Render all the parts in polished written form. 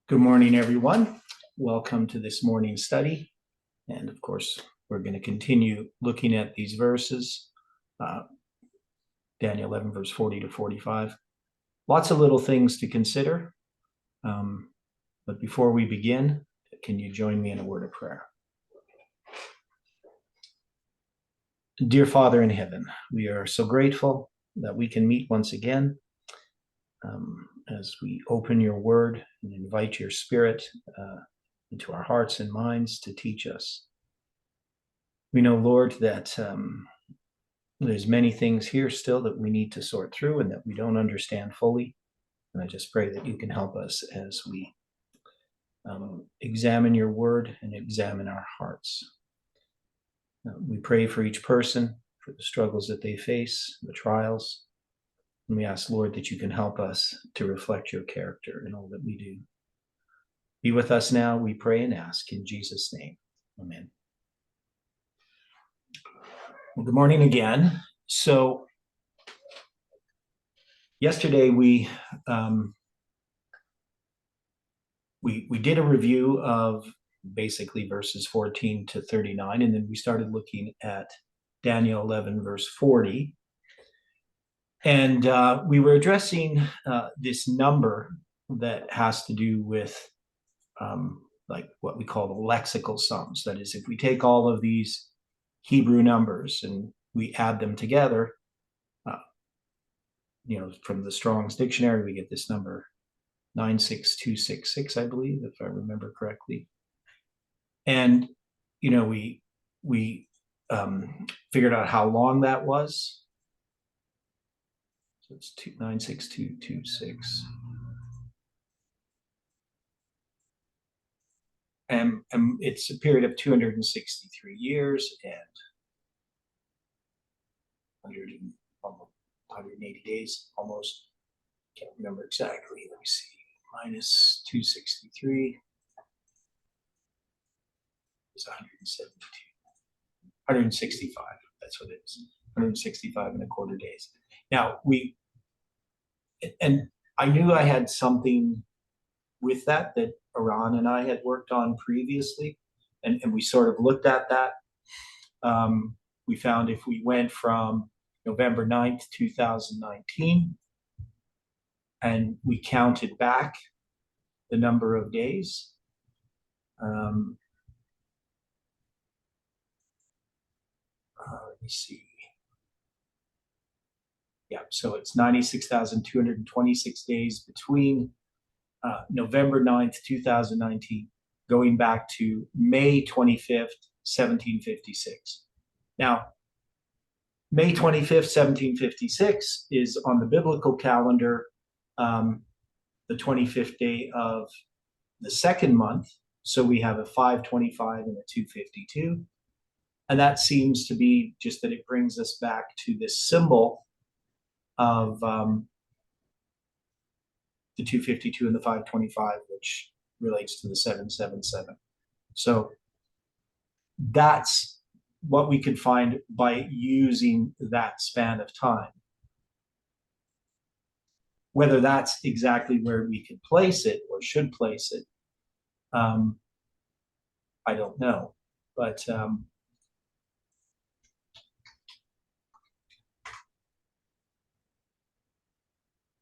Good morning, everyone. Welcome to this morning's study. And of course, we're going to continue looking at these verses, Daniel 11, verse 40 to 45. Lots of little things to consider. But before we begin, can you join me in a word of prayer? Dear Father in heaven, we are so grateful that we can meet once again as we open your word and invite your spirit into our hearts and minds to teach us. We know, Lord, that there's many things here still that we need to sort through and that we don't understand fully. And I just pray that you can help us as we examine your word and examine our hearts. We pray for each person, for the struggles that they face, the trials. And we ask, Lord, that you can help us to reflect your character in all that we do. Be with us now, we pray and ask in Jesus' name. Amen. Well, good morning again. So yesterday we did a review of basically verses 14 to 39, and then we started looking at Daniel 11, verse 40. And we were addressing this number that has to do with like what we call the lexical sums. That is, if we take all of these Hebrew numbers and we add them together, from the Strong's dictionary, we get this number 96266, I believe, if I remember correctly. And we figured out how long that was. So it's 96226. And it's a period of 263 years and 180 days almost. Can't remember exactly. Let me see. Minus 263 is 165. That's what it is. 165 and a quarter days. Now and I knew I had something with that Iran and I had worked on previously, and we sort of looked at that. We found if we went from November 9th, 2019, and we counted back the number of days, let me see. Yeah, so it's 96,226 days between November 9th, 2019, going back to May 25th, 1756. Now, May 25th, 1756 is on the biblical calendar, the 25th day of the second month. So we have a 525 and a 252. And that seems to be just that it brings us back to this symbol of the 252 and the 525, which relates to the 777. So that's what we could find by using that span of time. Whether that's exactly where we could place it or should place it, I don't know. But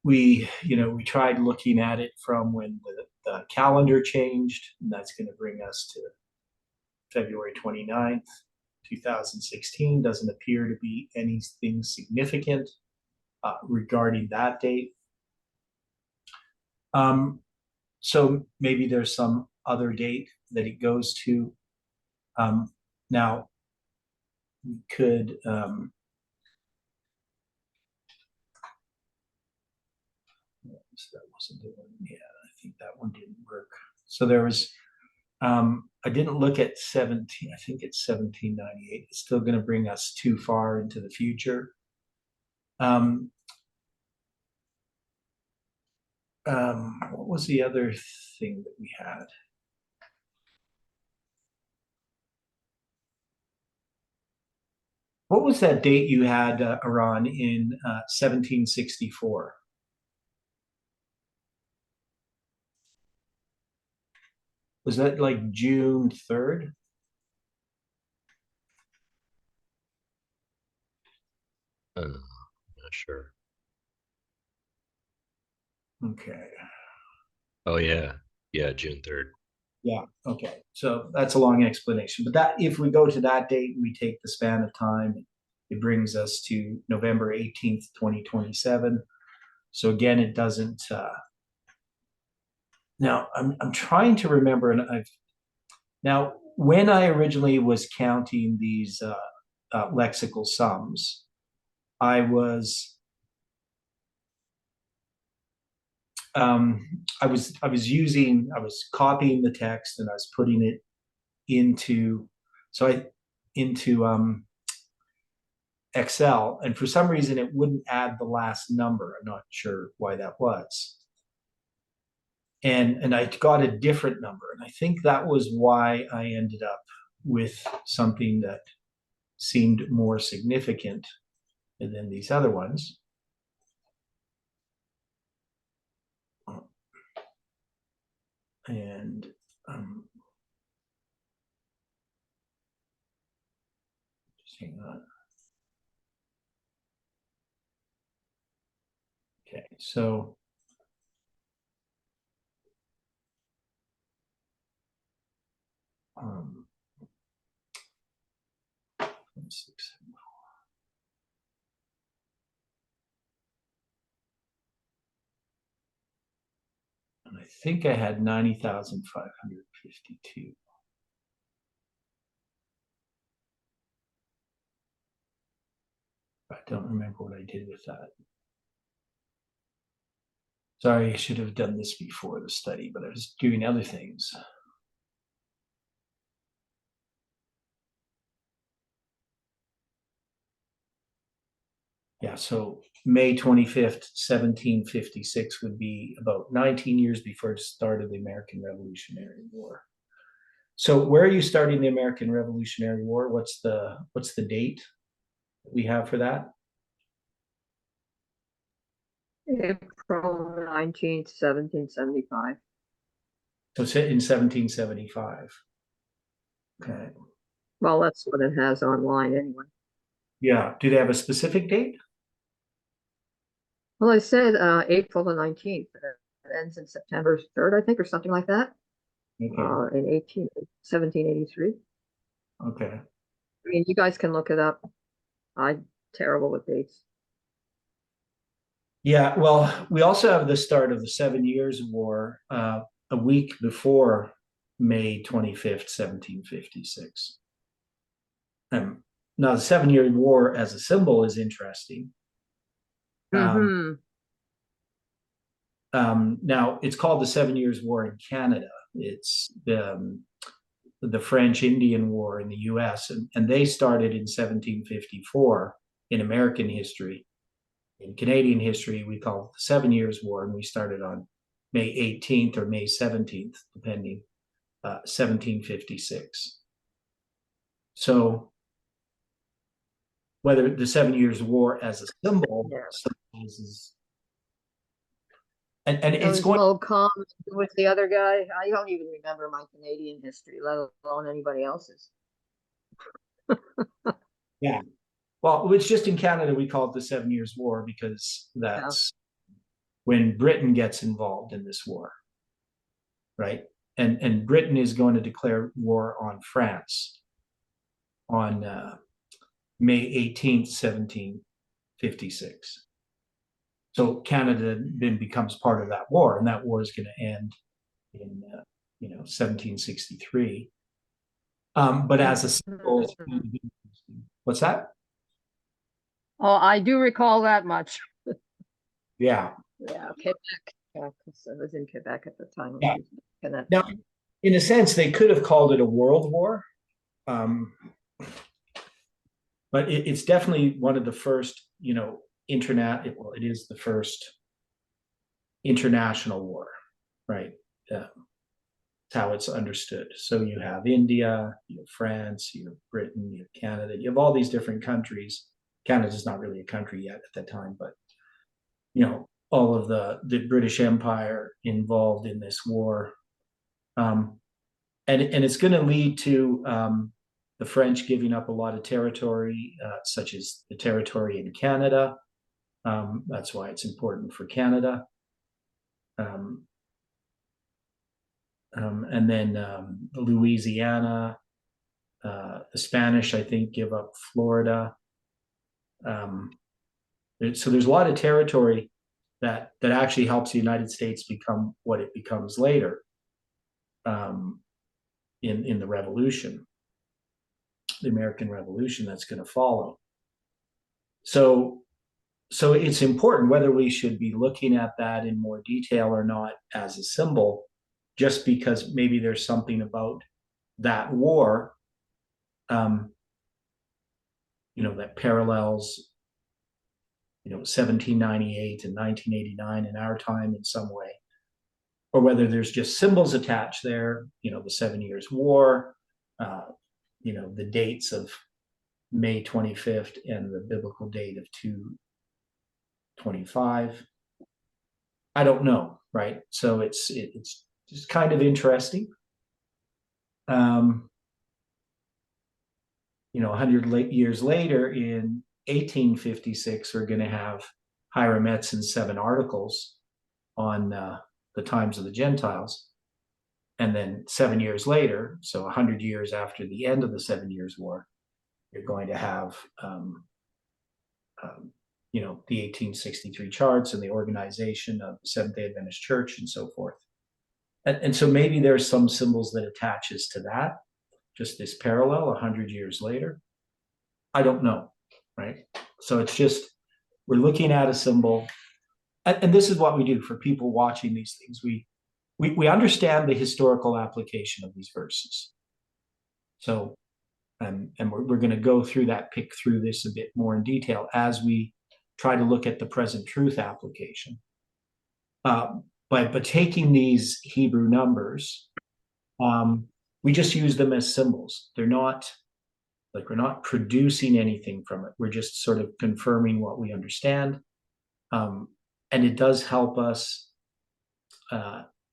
we tried looking at it from when the calendar changed, and that's going to bring us to February 29th, 2016. Doesn't appear to be anything significant regarding that date. So maybe there's some other date that it goes to. Now, we could so that wasn't the one. Yeah, I think that one didn't work. So there was, I didn't look at 17, I think it's 1798. It's still going to bring us too far into the future. What was the other thing that we had? What was that date you had, Iran, in 1764? Was that like June 3rd? Not sure. Okay. Oh yeah, yeah, June 3rd. Yeah, okay. So that's a long explanation. But that if we go to that date, we take the span of time, it brings us to November 18th, 2027. So again, it doesn't now I'm trying to remember, and I've now when I originally was counting these lexical sums, I was I was copying the text and I was putting it into so I into Excel, and for some reason it wouldn't add the last number. I'm not sure why that was. And I got a different number, and I think that was why I ended up with something that seemed more significant than these other ones. And just hang on. Okay, so um, 6, and I think I had 90,552. I don't remember what I did with that. Sorry, I should have done this before the study, but I was doing other things. Yeah, so May 25th, 1756 would be about 19 years before the start of the American Revolutionary War. So where are you starting the American Revolutionary War? What's the date we have for that? April 19th, 1775. So it's in 1775. Okay. Well, that's what it has online anyway. Yeah. Do they have a specific date? Well, I said April the 19th. It ends in September 3rd, I think, or something like that, Okay. in 1783. Okay. I mean, you guys can look it up. I'm terrible with dates. Yeah. Well, we also have the start of the 7 Years' War a week before May 25th, 1756. Now, the 7 Year War as a symbol is interesting. Um, Mm-hmm. now, it's called the 7 Years' War in Canada. It's the French Indian War in the US, and they started in 1754 in American history. In Canadian history, we call it the 7 Years' War, and we started on May 18th or May 17th, depending, 1756. So whether the 7 Years' War as a symbol Yeah. symbolizes, and That it's was going. Mo Com with the other guy. I don't even remember my Canadian history, let alone anybody else's. Yeah. Well, it's just in Canada we call it the 7 Years' War because Yeah. that's when Britain gets involved in this war, right? And Britain is going to declare war on France on May 18th, 1756. So Canada then becomes part of that war, and that war is going to end in 1763. But as a symbol, what's that? Oh, I do recall that much. Yeah. Yeah, Quebec. Yeah, 'cause I was in Quebec at the time. Yeah. And Now, in a sense, they could have called it a world war, um, but it's definitely one of the first, internet. Well, it is the first international war, right? That's how it's understood. So you have India, you have France, you have Britain, you have Canada, you have all these different countries. Canada's not really a country yet at that time, but all of the British Empire involved in this war. Um, and it's going to lead to the French giving up a lot of territory, such as the territory in Canada. That's why it's important for Canada. And then Louisiana, the Spanish, I think, give up Florida. So there's a lot of territory that actually helps the United States become what it becomes later in the Revolution, the American Revolution that's going to follow. So it's important whether we should be looking at that in more detail or not as a symbol, just because maybe there's something about that war, that parallels, 1798 and 1989 in our time in some way, or whether there's just symbols attached there, the 7 Years' War, the dates of May 25th and the biblical date of 2/25. I don't know, right? So it's just kind of interesting. 100 years later, in 1856, we're going to have Hiram Edson's 7 articles on the times of the Gentiles. And then 7 years later, so 100 years after the end of the 7 Years' War, you're going to have, the 1863 charts and the organization of the Seventh-day Adventist Church and so forth. And so maybe there's some symbols that attaches to that, just this parallel 100 years later. I don't know, right? So it's just, we're looking at a symbol, and this is what we do for people watching these things. We understand the historical application of these verses. So, and we're going to go through that, pick through this a bit more in detail as we try to look at the present truth application. But taking these Hebrew numbers, we just use them as symbols. They're not, like, we're not producing anything from it. We're just sort of confirming what we understand. And it does help us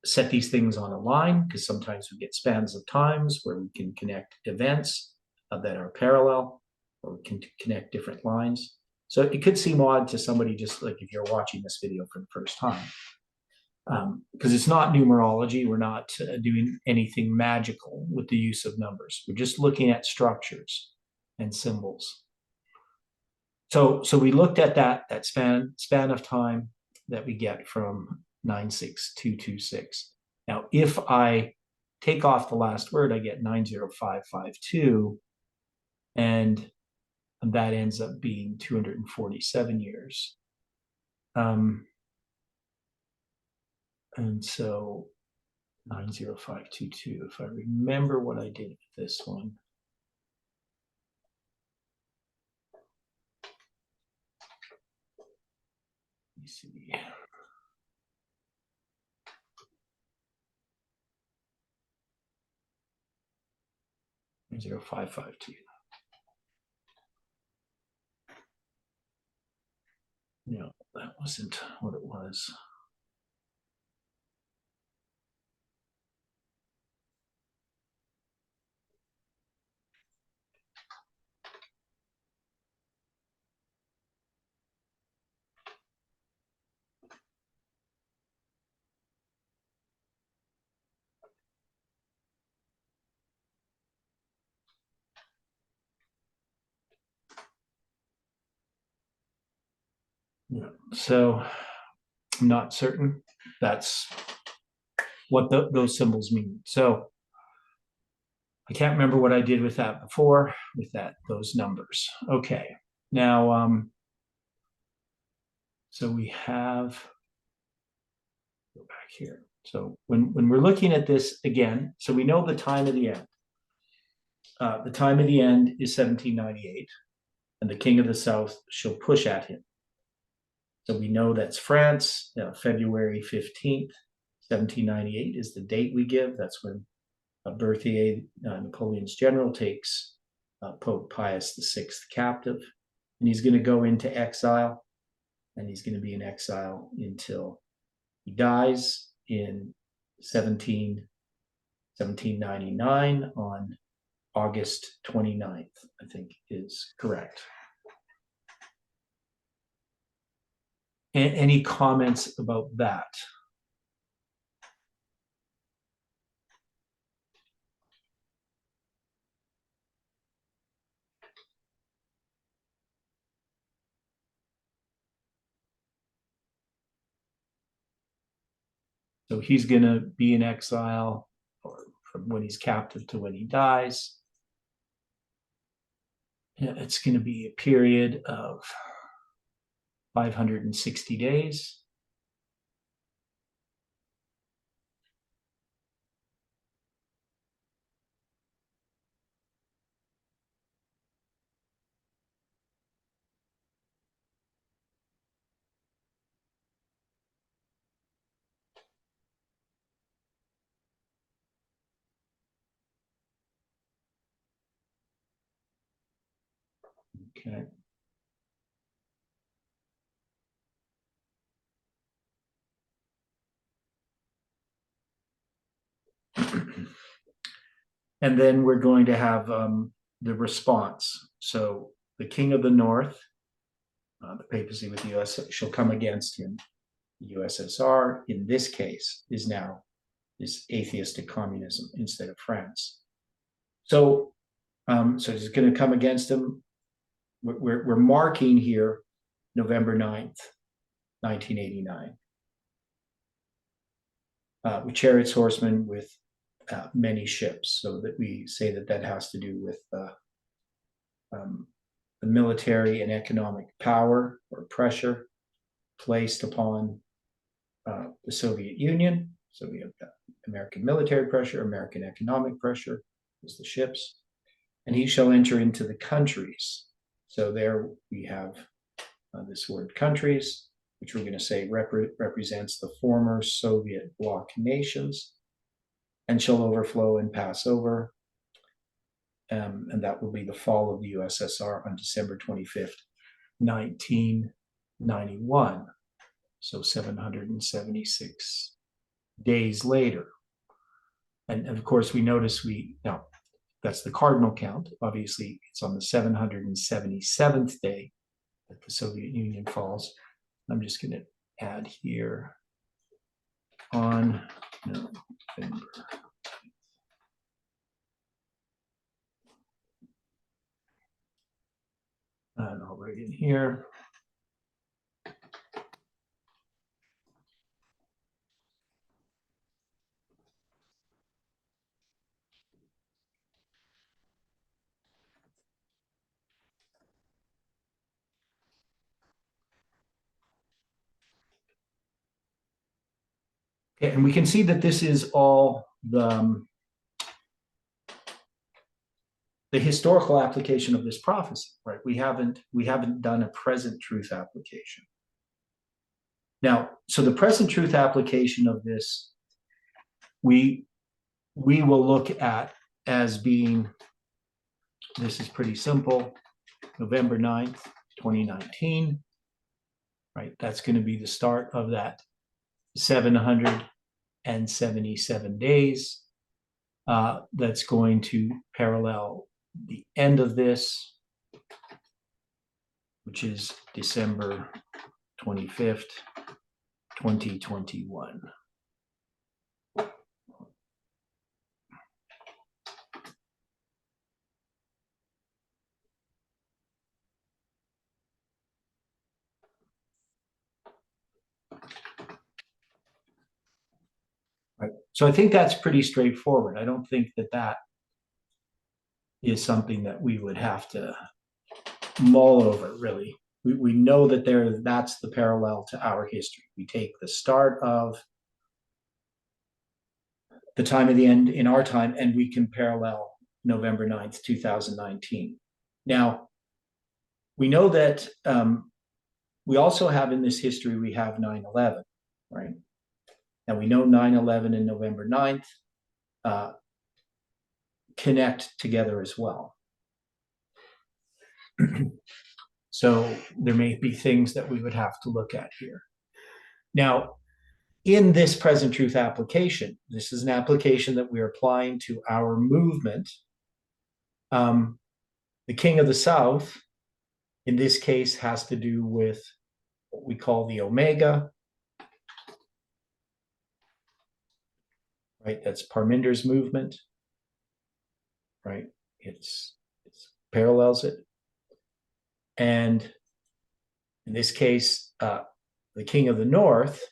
set these things on a line, because sometimes we get spans of times where we can connect events that are parallel, or we can connect different lines. So it could seem odd to somebody, just like if you're watching this video for the first time, because it's not numerology. We're not doing anything magical with the use of numbers. We're just looking at structures and symbols. So we looked at that span of time that we get from 96226. Now, if I take off the last word, I get 90552, and that ends up being 247 years. And so 90522, if I remember what I did with this one. Let me see. 90552. No, that wasn't what it was. Yeah, so I'm not certain that's what those symbols mean. So I can't remember what I did with that before, with those numbers. Okay, now, so we have, go back here. So when we're looking at this again, so we know the time of the end. The time of the end is 1798, and the king of the south shall push at him. So we know that's France, February 15th, 1798 is the date we give. That's when Berthier, Napoleon's general, takes Pope Pius VI captive, and he's going to go into exile, and he's going to be in exile until he dies in 1799. 1799 on August 29th, I think is correct. Any comments about that? So he's going to be in exile, or from when he's captive to when he dies. Yeah, it's going to be a period of 560 days. Okay. And then we're going to have the response. So the king of the north, the papacy with the US, shall come against him. The USSR, in this case, is now this atheistic communism instead of France. So, so he's going to come against him. We're marking here November 9th, 1989. With chariots, horsemen, with many ships, so that we say that that has to do with the military and economic power or pressure placed upon the Soviet Union. So we have American military pressure, American economic pressure, is the ships, and he shall enter into the countries. So there we have this word countries, which we're going to say represents the former Soviet bloc nations, and shall overflow and pass over. And that will be the fall of the USSR on December 25th, 1991. So 776 days later. And of course, we notice now that's the cardinal count. Obviously, it's on the 777th day that the Soviet Union falls. I'm just going to add here on November. And I'll write in here. Okay, and we can see that this is all the historical application of this prophecy, right? We haven't done a present truth application. Now, so the present truth application of this, we will look at as being, this is pretty simple, November 9th, 2019, right? That's going to be the start of that 777 days. That's going to parallel the end of this, which is December 25th, 2021. Right. So I think that's pretty straightforward. I don't think that that is something that we would have to mull over, really. We know that that's the parallel to our history. We take the start of the time of the end in our time, and we can parallel November 9th, 2019. Now, we know that we also have in this history, we have 9/11, right? Now we know 9/11 and November 9th connect together as well. So there may be things that we would have to look at here. Now, in this present truth application, this is an application that we're applying to our movement. The king of the South, in this case, has to do with what we call the Omega, right? That's Parminder's movement, right? It's parallels it. And in this case, the king of the North.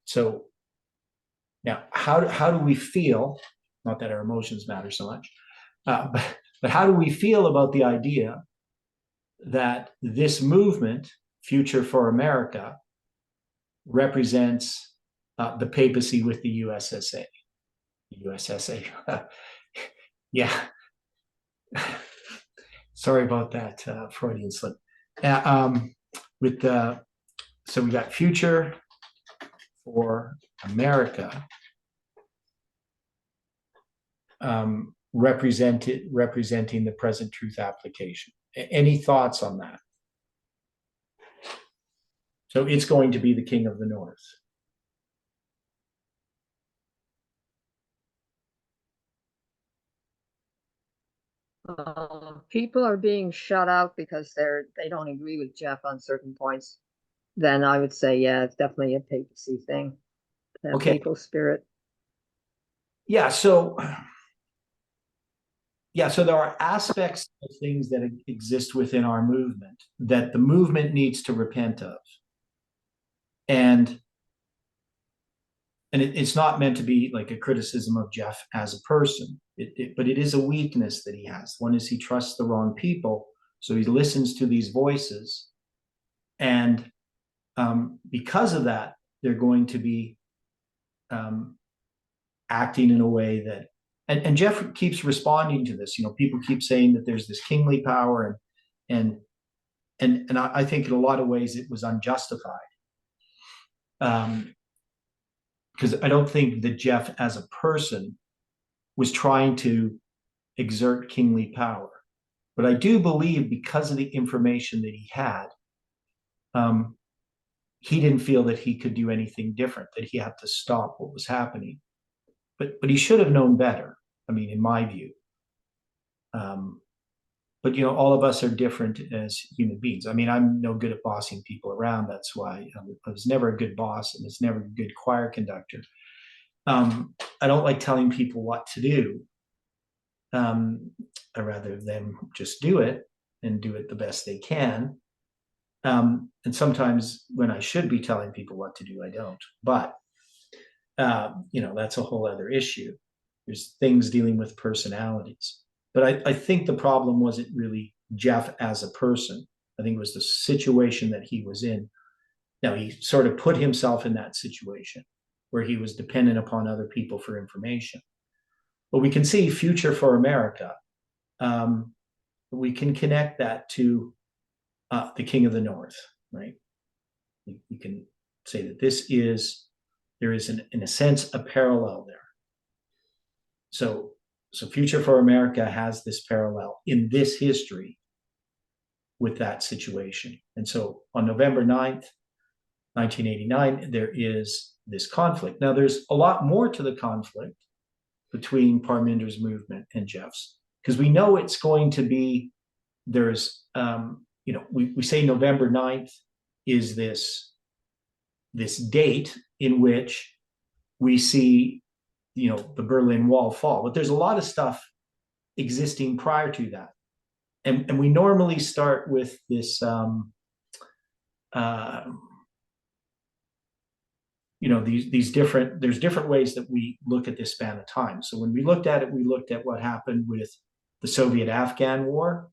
So now, how do we feel? Not that our emotions matter so much, but how do we feel about the idea that this movement, Future for America, represents the papacy with the USSA? USSA, yeah. Sorry about that, Freudian slip. With the so we got Future for America representing the present truth application. Any thoughts on that? So it's going to be the king of the North. People are being shut out because they don't agree with Jeff on certain points. Then I would say, yeah, it's definitely a papacy thing. That Okay. papal spirit. Yeah, so there are aspects of things that exist within our movement that the movement needs to repent of. And it's not meant to be like a criticism of Jeff as a person, but it is a weakness that he has. One is he trusts the wrong people, so he listens to these voices. And because of that, they're going to be acting in a way that, and Jeff keeps responding to this. People keep saying that there's this kingly power, and I think in a lot of ways it was unjustified. Because I don't think that Jeff as a person was trying to exert kingly power. But I do believe because of the information that he had, he didn't feel that he could do anything different, that he had to stop what was happening. But he should have known better, I mean, in my view. But all of us are different as human beings. I mean, I'm no good at bossing people around. That's why I was never a good boss and was never a good choir conductor. I don't like telling people what to do. I'd rather them just do it and do it the best they can. And sometimes when I should be telling people what to do, I don't. But that's a whole other issue. There's things dealing with personalities. But I think the problem wasn't really Jeff as a person. I think it was the situation that he was in. Now, he sort of put himself in that situation where he was dependent upon other people for information. But we can see Future for America. We can connect that to the King of the North, right? We can say that there is, in a sense, a parallel there. So Future for America has this parallel in this history with that situation. And so on November 9th, 1989, there is this conflict. Now, there's a lot more to the conflict between Parminder's movement and Jeff's, because we know it's going to be, there's, we say November 9th is this date in which we see the Berlin Wall fall, but there's a lot of stuff existing prior to that, and we normally start with this there's different ways that we look at this span of time. So when we looked at it, we looked at what happened with the Soviet-Afghan War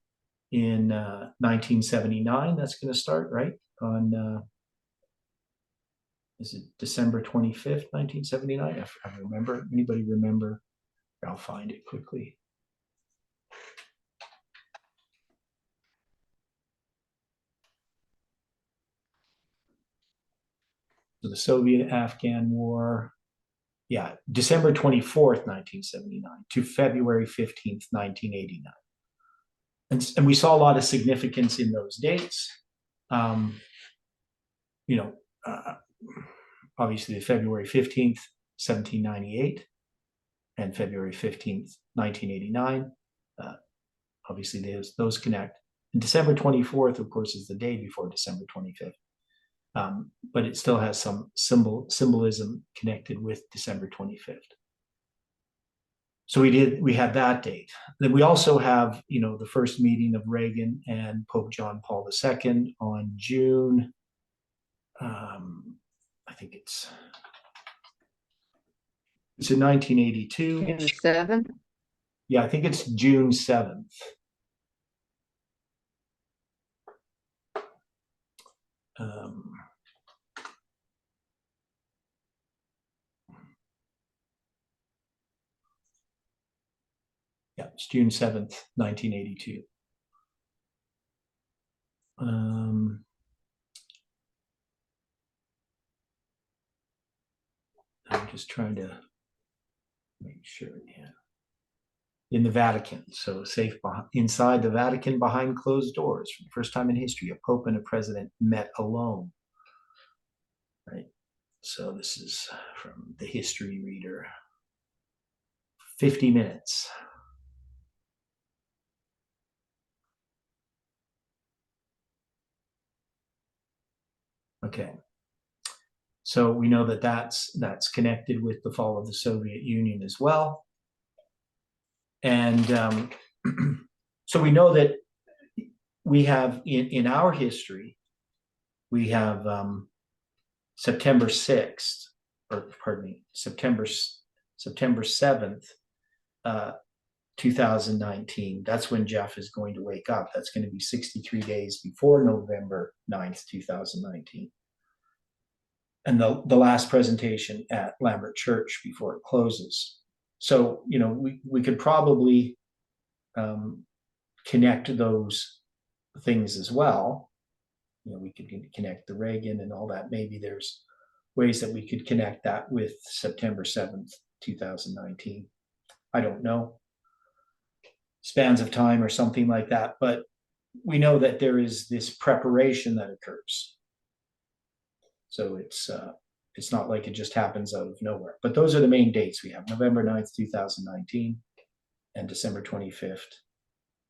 in 1979. That's going to start right on is it December 25th, 1979? I remember. Anybody remember? I'll find it quickly. So the Soviet-Afghan War, December 24th, 1979 to February 15th, 1989. And we saw a lot of significance in those dates. obviously the February 15th, 1798, and February 15th, 1989. Obviously, those connect. And December 24th, of course, is the day before December 25th. But it still has some symbolism connected with December 25th. So we had that date. Then we also have, the first meeting of Reagan and Pope John Paul II on June. I think it's in 1982. June 7th. Yeah, I think it's June 7th. Yeah, it's June 7th, 1982. I'm just trying to make sure, yeah. In the Vatican, so safe inside the Vatican behind closed doors. For the first time in history, a pope and a president met alone. Right. So this is from the History Reader. 50 minutes. Okay. So we know that that's connected with the fall of the Soviet Union as well. And so we know that we have in our history, we have September 6th, or pardon me, September 7th, 2019. That's when Jeff is going to wake up. That's going to be 63 days before November 9th, 2019. And the last presentation at Lambert Church before it closes. So, we could probably connect those things as well. We could connect the Reagan and all that. Maybe there's ways that we could connect that with September 7th, 2019. I don't know. Spans of time or something like that. But we know that there is this preparation that occurs. So it's not like it just happens out of nowhere. But those are the main dates we have: November 9th, 2019 and December 25th,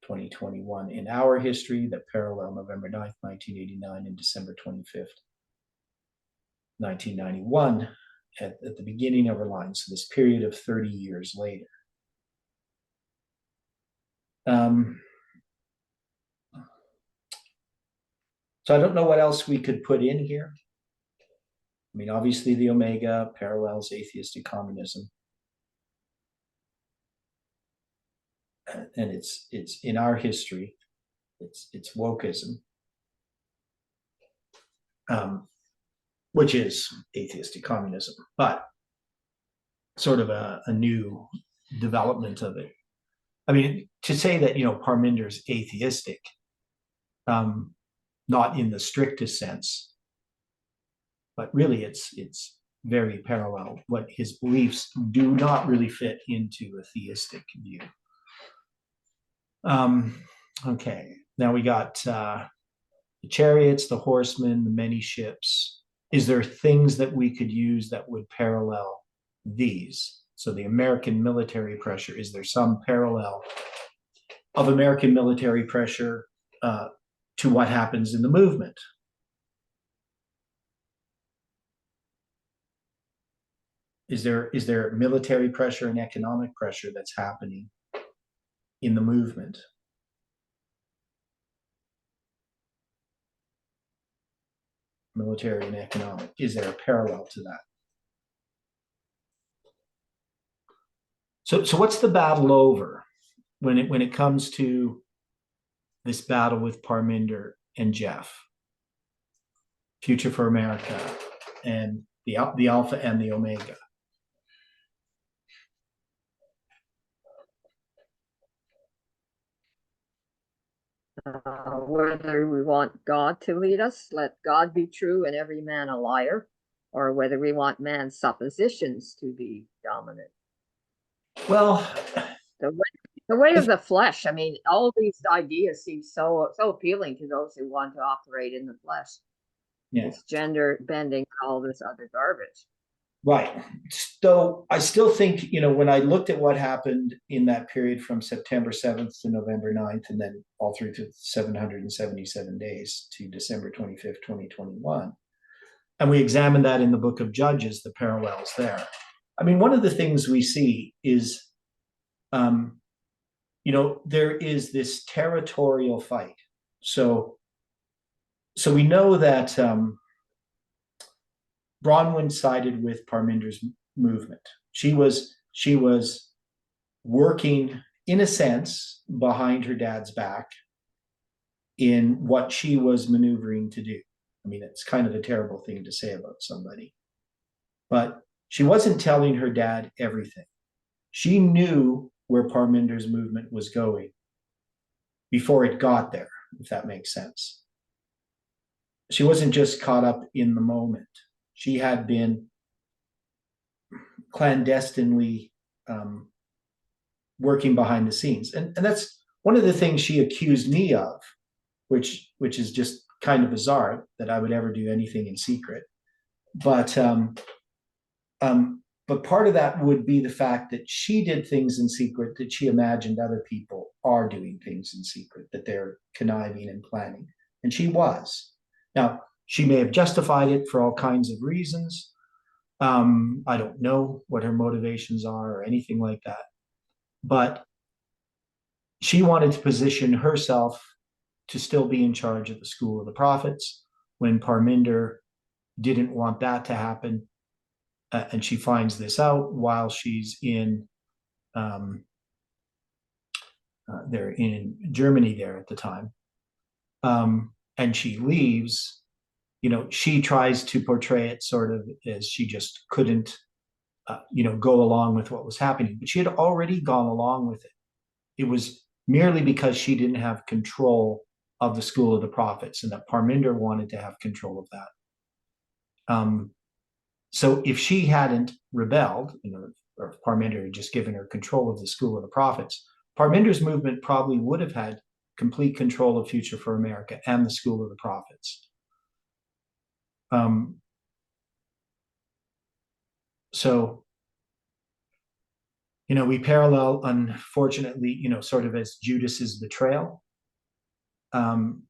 2021 in our history that parallel November 9th, 1989 and December 25th, 1991 at the beginning of our line. So this period of 30 years later. So I don't know what else we could put in here. I mean, obviously the Omega parallels atheistic communism. And it's in our history, it's wokeism, which is atheistic communism, but sort of a new development of it. I mean, to say that, Parminder is atheistic, not in the strictest sense, but really it's very parallel. What his beliefs do not really fit into a theistic view. Okay, now we got the chariots, the horsemen, the many ships. Is there things that we could use that would parallel these? So the American military pressure, is there some parallel of American military pressure to what happens in the movement? Is there military pressure and economic pressure that's happening in the movement? Military and economic. Is there a parallel to that? So what's the battle over when it comes to this battle with Parminder and Jeff? Future for America and the Alpha and the Omega. Whether we want God to lead us, let God be true and every man a liar, or whether we want man's suppositions to be dominant. Well, the way of the flesh. I mean, all of these ideas seem so appealing to those who want to operate in the flesh. Yeah. It's gender bending, all this other garbage. Right. So I still think, when I looked at what happened in that period from September 7th to November 9th, and then all through to 777 days to December 25th, 2021, and we examined that in the book of Judges, the parallels there. I mean, one of the things we see is, there is this territorial fight. So we know that Bronwyn sided with Parminder's movement. She was working, in a sense, behind her dad's back in what she was maneuvering to do. I mean, it's kind of a terrible thing to say about somebody, but she wasn't telling her dad everything. She knew where Parminder's movement was going before it got there, if that makes sense. She wasn't just caught up in the moment. She had been clandestinely working behind the scenes. And that's one of the things she accused me of, which is just kind of bizarre that I would ever do anything in secret. But part of that would be the fact that she did things in secret that she imagined other people are doing things in secret, that they're conniving and planning. And she was. Now, she may have justified it for all kinds of reasons. I don't know what her motivations are or anything like that. But she wanted to position herself to still be in charge of the School of the Prophets when Parminder didn't want that to happen. And she finds this out while she's in they're in Germany there at the time. And she leaves. She tries to portray it sort of as she just couldn't, go along with what was happening. But she had already gone along with it. It was merely because she didn't have control of the School of the Prophets, and that Parminder wanted to have control of that. So if she hadn't rebelled, or if Parminder had just given her control of the School of the Prophets, Parminder's movement probably would have had complete control of Future for America and the School of the Prophets. So, we parallel, unfortunately, sort of as Judas's betrayal. And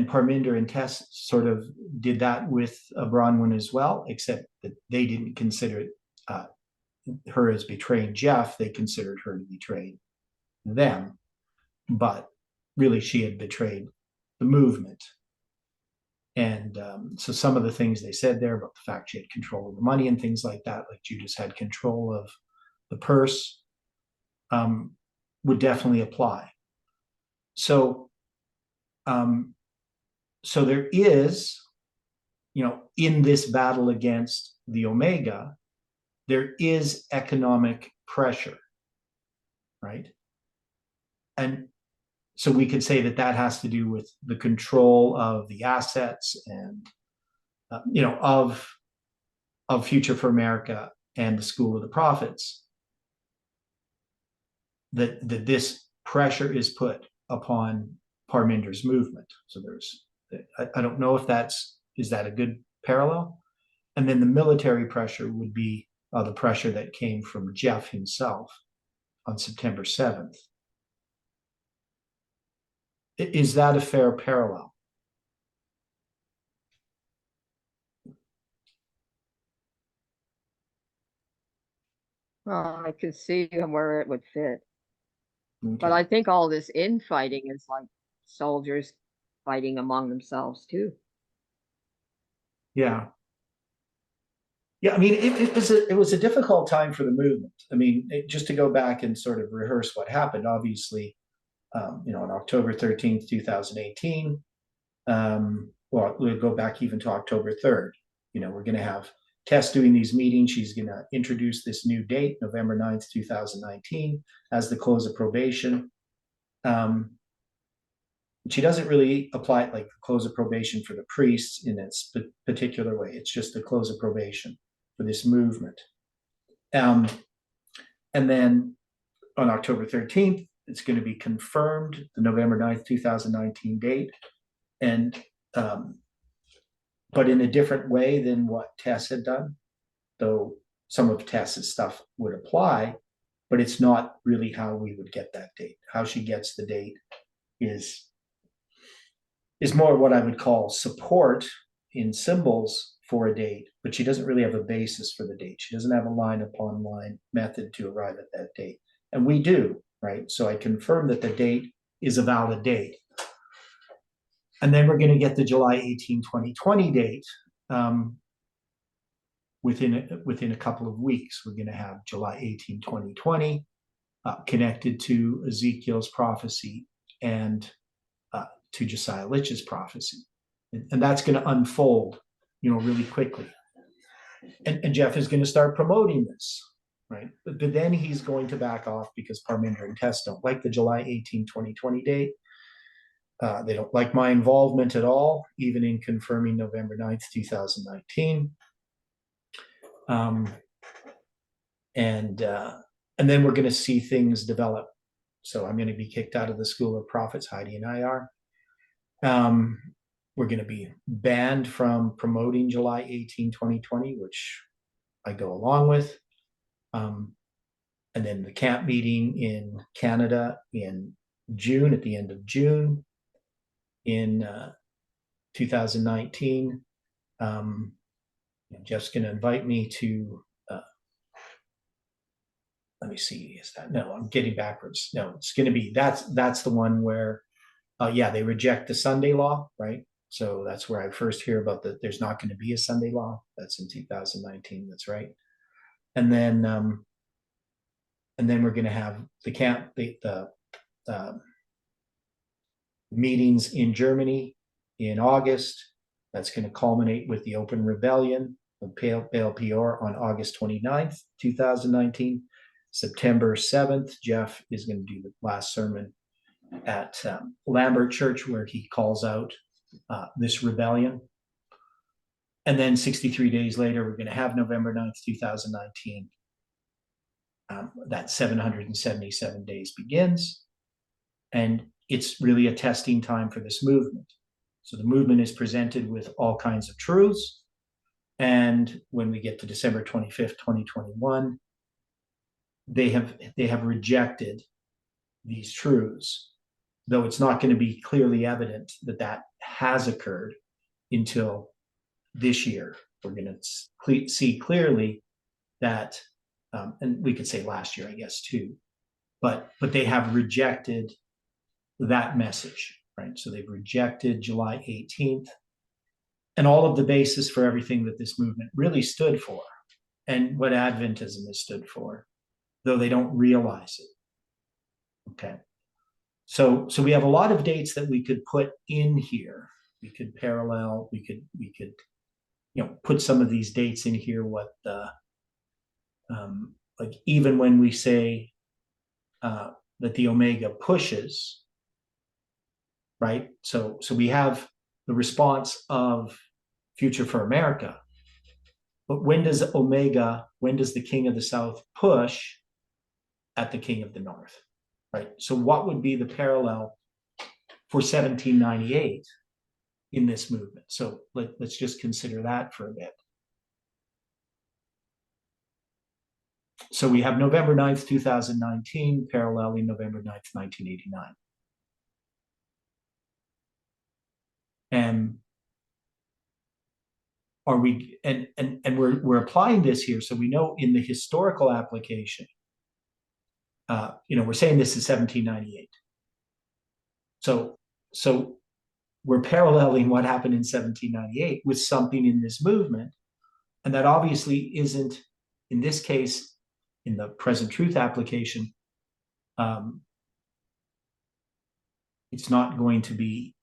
Parminder and Tess sort of did that with Bronwyn as well, except that they didn't consider her as betraying Jeff. They considered her to betray them. But really, she had betrayed the movement. And so some of the things they said there about the fact she had control of the money and things like that, like Judas had control of the purse, would definitely apply. So there is, in this battle against the Omega, there is economic pressure, right? And so we could say that has to do with the control of the assets and, of Future for America and the School of the Prophets, that this pressure is put upon Parminder's movement. So I don't know if is that a good parallel? And then the military pressure would be the pressure that came from Jeff himself on September 7th. Is that a fair parallel? Well, I could see where it would fit. Okay. But I think all this infighting is like soldiers fighting among themselves too. Yeah. Yeah, I mean, it was a difficult time for the movement. I mean, just to go back and sort of rehearse what happened, obviously, on October 13th, 2018, well, we'll go back even to October 3rd. We're going to have Tess doing these meetings. She's going to introduce this new date, November 9th, 2019, as the close of probation. She doesn't really apply it like the close of probation for the priests in its particular way. It's just the close of probation for this movement. And then on October 13th, it's going to be confirmed, the November 9th, 2019 date. And but in a different way than what Tess had done, though some of Tess's stuff would apply, but it's not really how we would get that date. How she gets the date is more what I would call support in symbols for a date, but she doesn't really have a basis for the date. She doesn't have a line upon line method to arrive at that date. And we do, right? So I confirm that the date is a valid date. And then we're going to get the July 18, 2020 date. Within a couple of weeks, we're going to have July 18, 2020 connected to Ezekiel's prophecy and to Josiah Litch's prophecy. And that's going to unfold, really quickly. And Jeff is going to start promoting this, right? But then he's going to back off because Parminder and Tess don't like the July 18, 2020 date. They don't like my involvement at all, even in confirming November 9th, 2019. And then we're going to see things develop. So I'm going to be kicked out of the School of Prophets, Heidi and I are. We're going to be banned from promoting July 18, 2020, which I go along with. And then the camp meeting in Canada in June, at the end of June in 2019. Jeff's going to invite me to, let me see, is that, no, I'm getting backwards. No, it's going to be, that's the one where, they reject the Sunday law, right? So that's where I first hear about that there's not going to be a Sunday law. That's in 2019, that's right. And then we're going to have the camp, the meetings in Germany in August. That's going to culminate with the open rebellion of Baal Peor on August 29th, 2019. September 7th, Jeff is going to do the last sermon at Lambert Church, where he calls out this rebellion. And then 63 days later, we're going to have November 9th, 2019. That 777 days begins. And it's really a testing time for this movement. So the movement is presented with all kinds of truths. And when we get to December 25th, 2021, they have rejected these truths, though it's not going to be clearly evident that has occurred until this year. We're going to see clearly that, and we could say last year, I guess, too, but they have rejected that message, right? So they've rejected July 18th and all of the basis for everything that this movement really stood for and what Adventism has stood for, though they don't realize it. Okay. So we have a lot of dates that we could put in here. We could parallel, we could put some of these dates in here, what the, like even when we say that the Omega pushes, right? So we have the response of Future for America. But when does the King of the South push at the King of the North, right? So what would be the parallel for 1798 in this movement? So let's just consider that for a bit. So we have November 9th, 2019, paralleling November 9th, 1989. And we're applying this here, so we know in the historical application, we're saying this is 1798. So we're paralleling what happened in 1798 with something in this movement, and that obviously isn't, in this case, in the present truth application, it's not going to be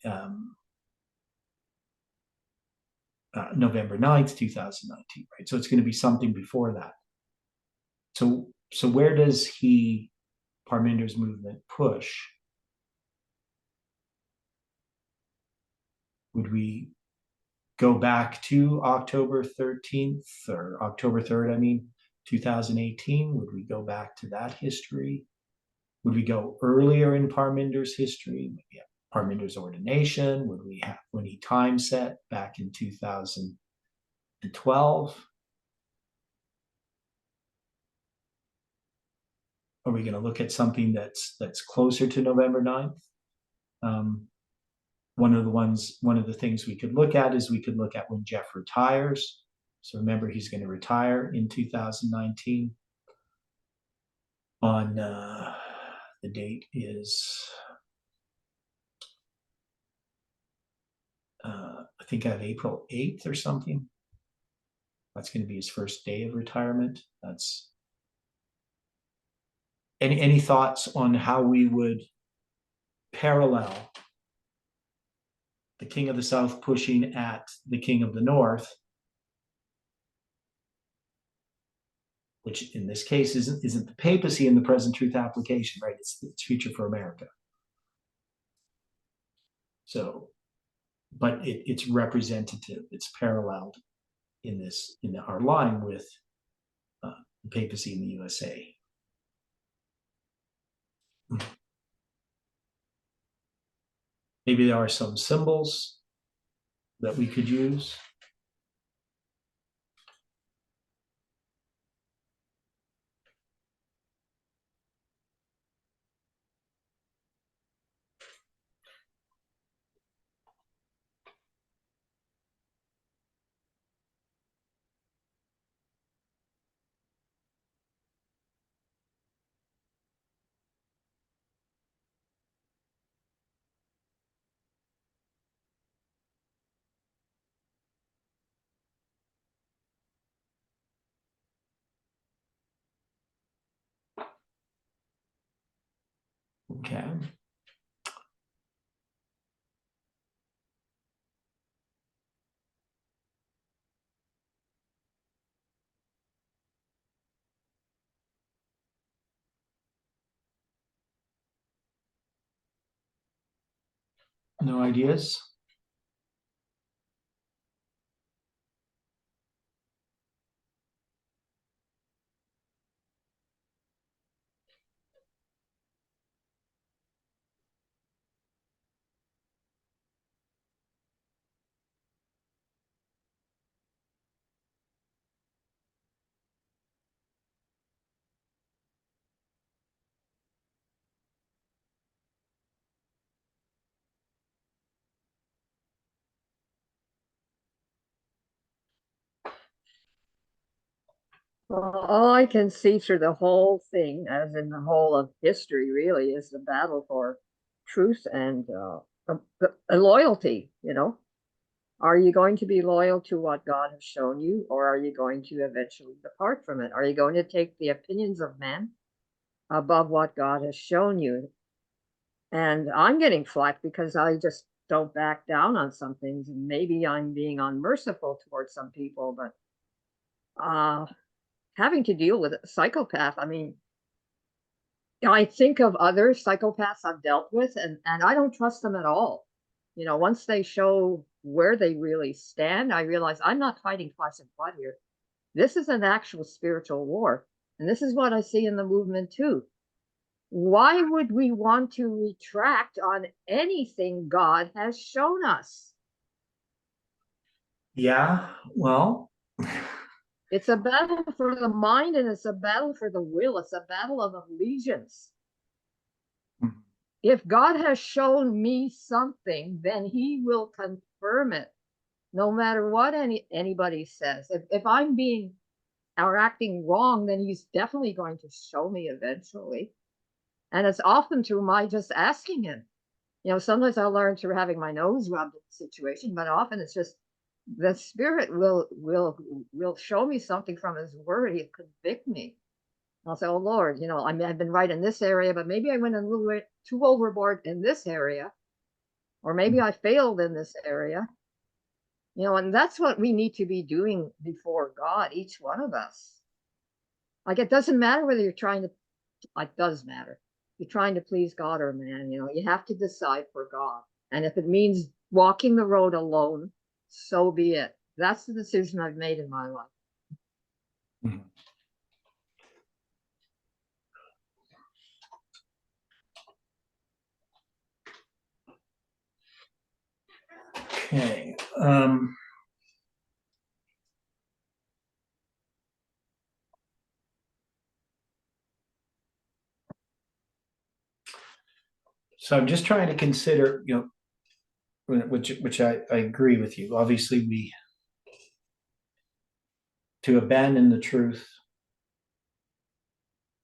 November 9th, 2019, right? So it's going to be something before that. So where does Parminder's movement push? Would we go back to October 13th or October 3rd, 2018? Would we go back to that history? Would we go earlier in Parminder's history? Maybe Parmenter's ordination? Would we have, when he time set back in 2012? Are we going to look at something that's closer to November 9th? One of the things we could look at is we could look at when Jeff retires. So remember, he's going to retire in 2019. On the date is, I think I have April 8th or something. That's going to be his first day of retirement. That's any thoughts on how we would parallel the King of the South pushing at the King of the North, which in this case isn't the papacy in the present truth application, right? It's Future for America. So, but it's representative. It's paralleled in our line with the papacy in the USA. Maybe there are some symbols that we could use. Okay. No ideas? Well, all I can see through the whole thing, as in the whole of history, really, is the battle for truth and loyalty. You know, are you going to be loyal to what God has shown you, or are you going to eventually depart from it? Are you going to take the opinions of man above what God has shown you? And I'm getting flack because I just don't back down on some things, and maybe I'm being unmerciful towards some people, but having to deal with a psychopath, I mean, I think of other psychopaths I've dealt with, and I don't trust them at all. You know, once they show where they really stand, I realize I'm not fighting flesh and blood here. This is an actual spiritual war. And this is what I see in the movement too. Why would we want to retract on anything God has shown us? Yeah, well, It's a battle for the mind and it's a battle for the will. It's a battle of allegiance. If God has shown me something, then he will confirm it, no matter what anybody says. If I'm being or acting wrong, then he's definitely going to show me eventually. And it's often through my just asking him. You know, sometimes I'll learn through having my nose rubbed in the situation, but often it's just the spirit will show me something from his word. He'll convict me. I'll say, oh Lord, you know, I mean, I've been right in this area, but maybe I went a little bit too overboard in this area, or maybe I failed in this area. You know, and that's what we need to be doing before God, each one of us. Like, it doesn't matter whether you're trying to, it does matter. You're trying to please God or man, you know, you have to decide for God. And if it means walking the road alone, so be it. That's the decision I've made in my life. Mhm. Okay. So I'm just trying to consider, which I agree with you. Obviously, to abandon the truth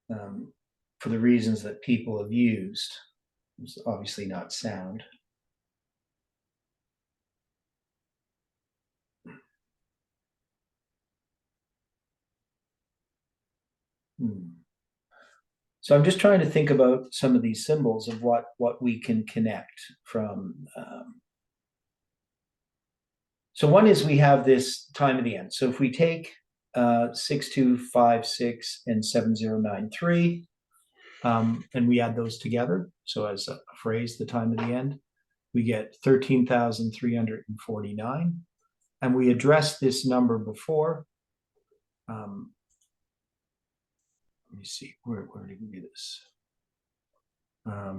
for the reasons that people have used is obviously not sound. So I'm just trying to think about some of these symbols of what we can connect from. So one is we have this time of the end. So if we take 6256 and 7093, and we add those together, so as a phrase, the time of the end, we get 13,349. And we addressed this number before. Let me see, where did we do this? I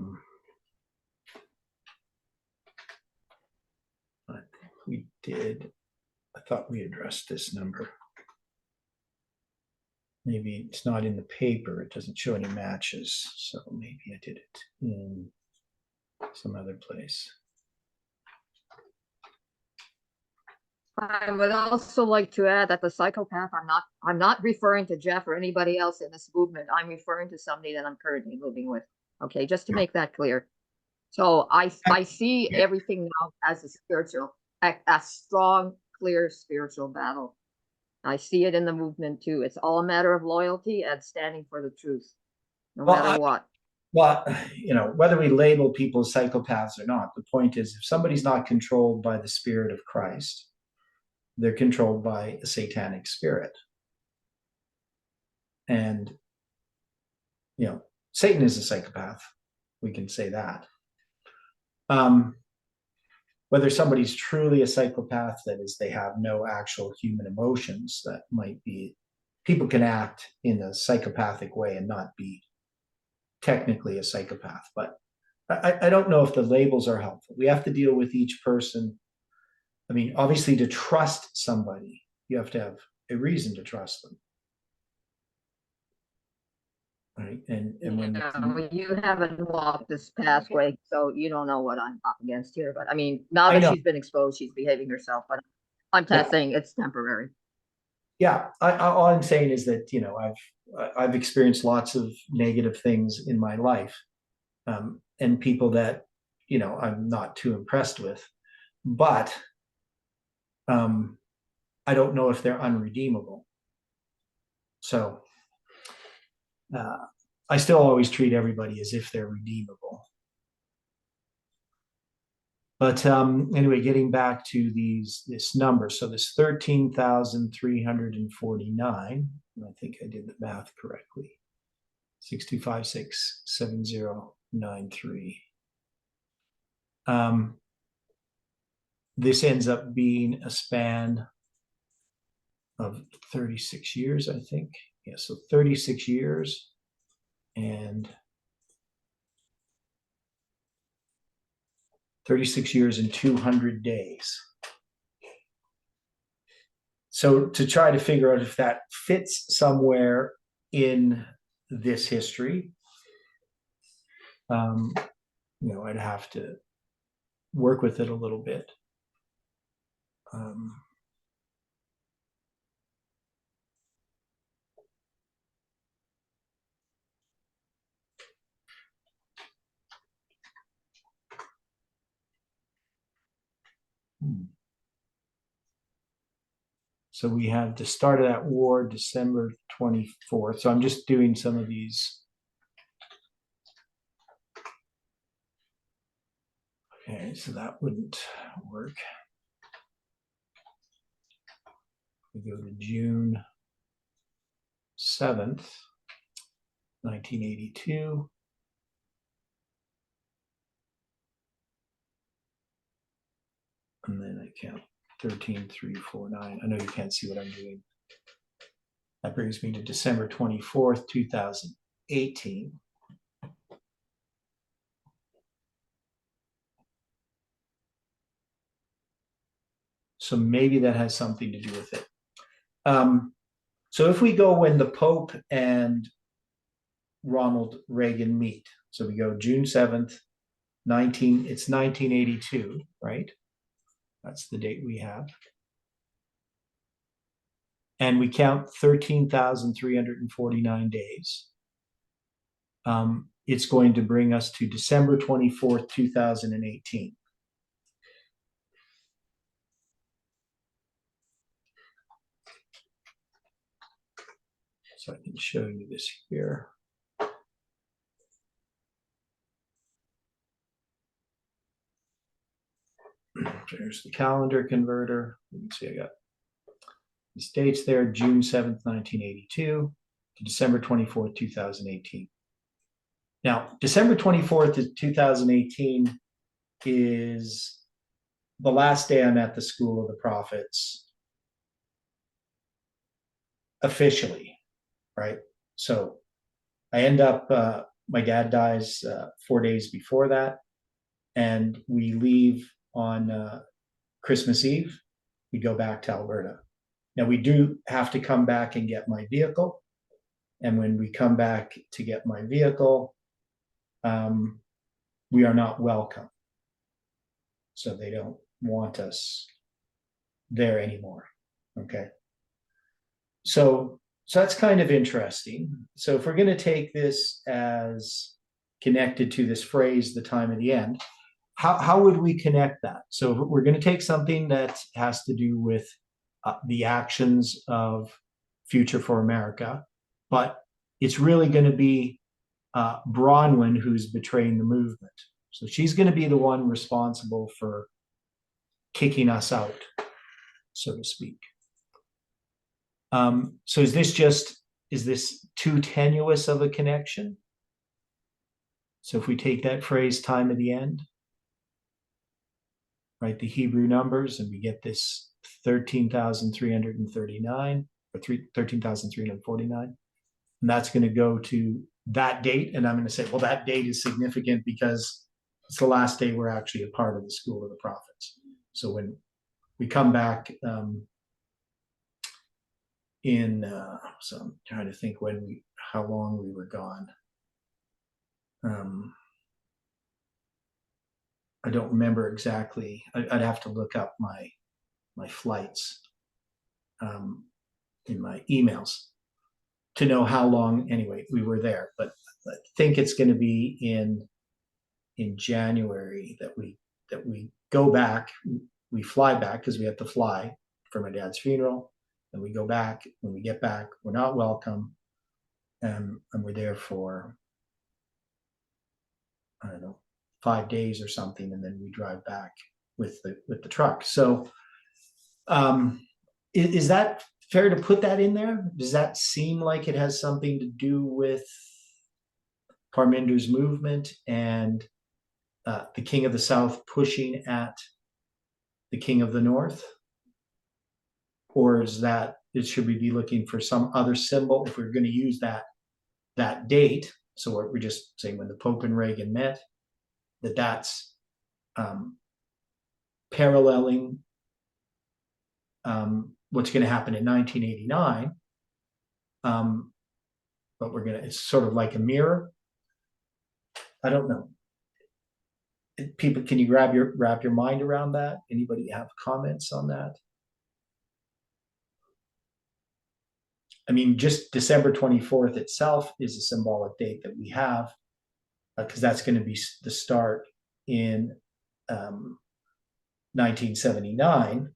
think we did. I thought we addressed this number. Maybe it's not in the paper. It doesn't show any matches. So maybe I did it in some other place. I would also like to add that the psychopath, I'm not referring to Jeff or anybody else in this movement. I'm referring to somebody that I'm currently living with. Okay, just to make that clear. So I see everything now as a spiritual, a strong, clear spiritual battle. I see it in the movement too. It's all a matter of loyalty and standing for the truth, no matter what. Well, whether we label people as psychopaths or not, the point is if somebody's not controlled by the Spirit of Christ, they're controlled by a satanic spirit. And, Satan is a psychopath. We can say that. Whether somebody's truly a psychopath, that is, they have no actual human emotions, that might be, people can act in a psychopathic way and not be technically a psychopath. But I don't know if the labels are helpful. We have to deal with each person. I mean, obviously, to trust somebody, you have to have a reason to trust them. Right. And when you haven't walked this pathway, so you don't know what I'm up against here. But I mean, now that she's been exposed, she's behaving herself. But I'm just saying it's temporary. Yeah, all I'm saying is that I've experienced lots of negative things in my life, and people that I'm not too impressed with, but I don't know if they're unredeemable. So I still always treat everybody as if they're redeemable. But anyway, getting back to this number, so this 13,349, I think I did the math correctly. 62567093. This ends up being a span of 36 years, I think. Yeah, so 36 years and 36 years and 200 days. So to try to figure out if that fits somewhere in this history, I'd have to work with it a little bit. So we have the start of that war, December 24th. So I'm just doing some of these. Okay, so that wouldn't work. We go to June 7th, 1982. And then I count 13,349. I know you can't see what I'm doing. That brings me to December 24th, 2018. So maybe that has something to do with it. So if we go when the Pope and Ronald Reagan meet, so we go June 7th, it's 1982, right? That's the date we have. And we count 13,349 days. It's going to bring us to December 24th, 2018. So I can show you this here. There's the calendar converter. You can see I got these dates there, June 7th, 1982 to December 24th, 2018. Now, December 24th, 2018 is the last day I'm at the School of the Prophets officially, right? So I end up, my dad dies 4 days before that, and we leave on Christmas Eve. We go back to Alberta. Now we do have to come back and get my vehicle. And when we come back to get my vehicle, we are not welcome. So they don't want us there anymore. Okay. So that's kind of interesting. So if we're going to take this as connected to this phrase, the time of the end, how would we connect that? So we're going to take something that has to do with the actions of Future for America, but it's really going to be Bronwyn who's betraying the movement. So she's going to be the one responsible for kicking us out, so to speak. So is this too tenuous of a connection? So if we take that phrase, time of the end, right, the Hebrew numbers, and we get this 13,339 or 13,349, and that's going to go to that date. And I'm going to say, well, that date is significant because it's the last day we're actually a part of the School of the Prophets. So when we come back so I'm trying to think how long we were gone. I don't remember exactly. I'd have to look up my flights in my emails to know how long anyway we were there. But I think it's going to be in January that we go back. We fly back because we have to fly for my dad's funeral, and we go back. When we get back, we're not welcome, and we're there for, I don't know, 5 days or something, and then we drive back with the truck. So is that fair to put that in there? Does that seem like it has something to do with Parminder's movement and the King of the South pushing at the King of the North? Or should we be looking for some other symbol if we're going to use that date? So we're just saying when the Pope and Reagan met, that's paralleling what's going to happen in 1989. But it's sort of like a mirror. I don't know. People, can you wrap your mind around that? Anybody have comments on that? I mean, just December 24th itself is a symbolic date that we have, because that's going to be the start in 1979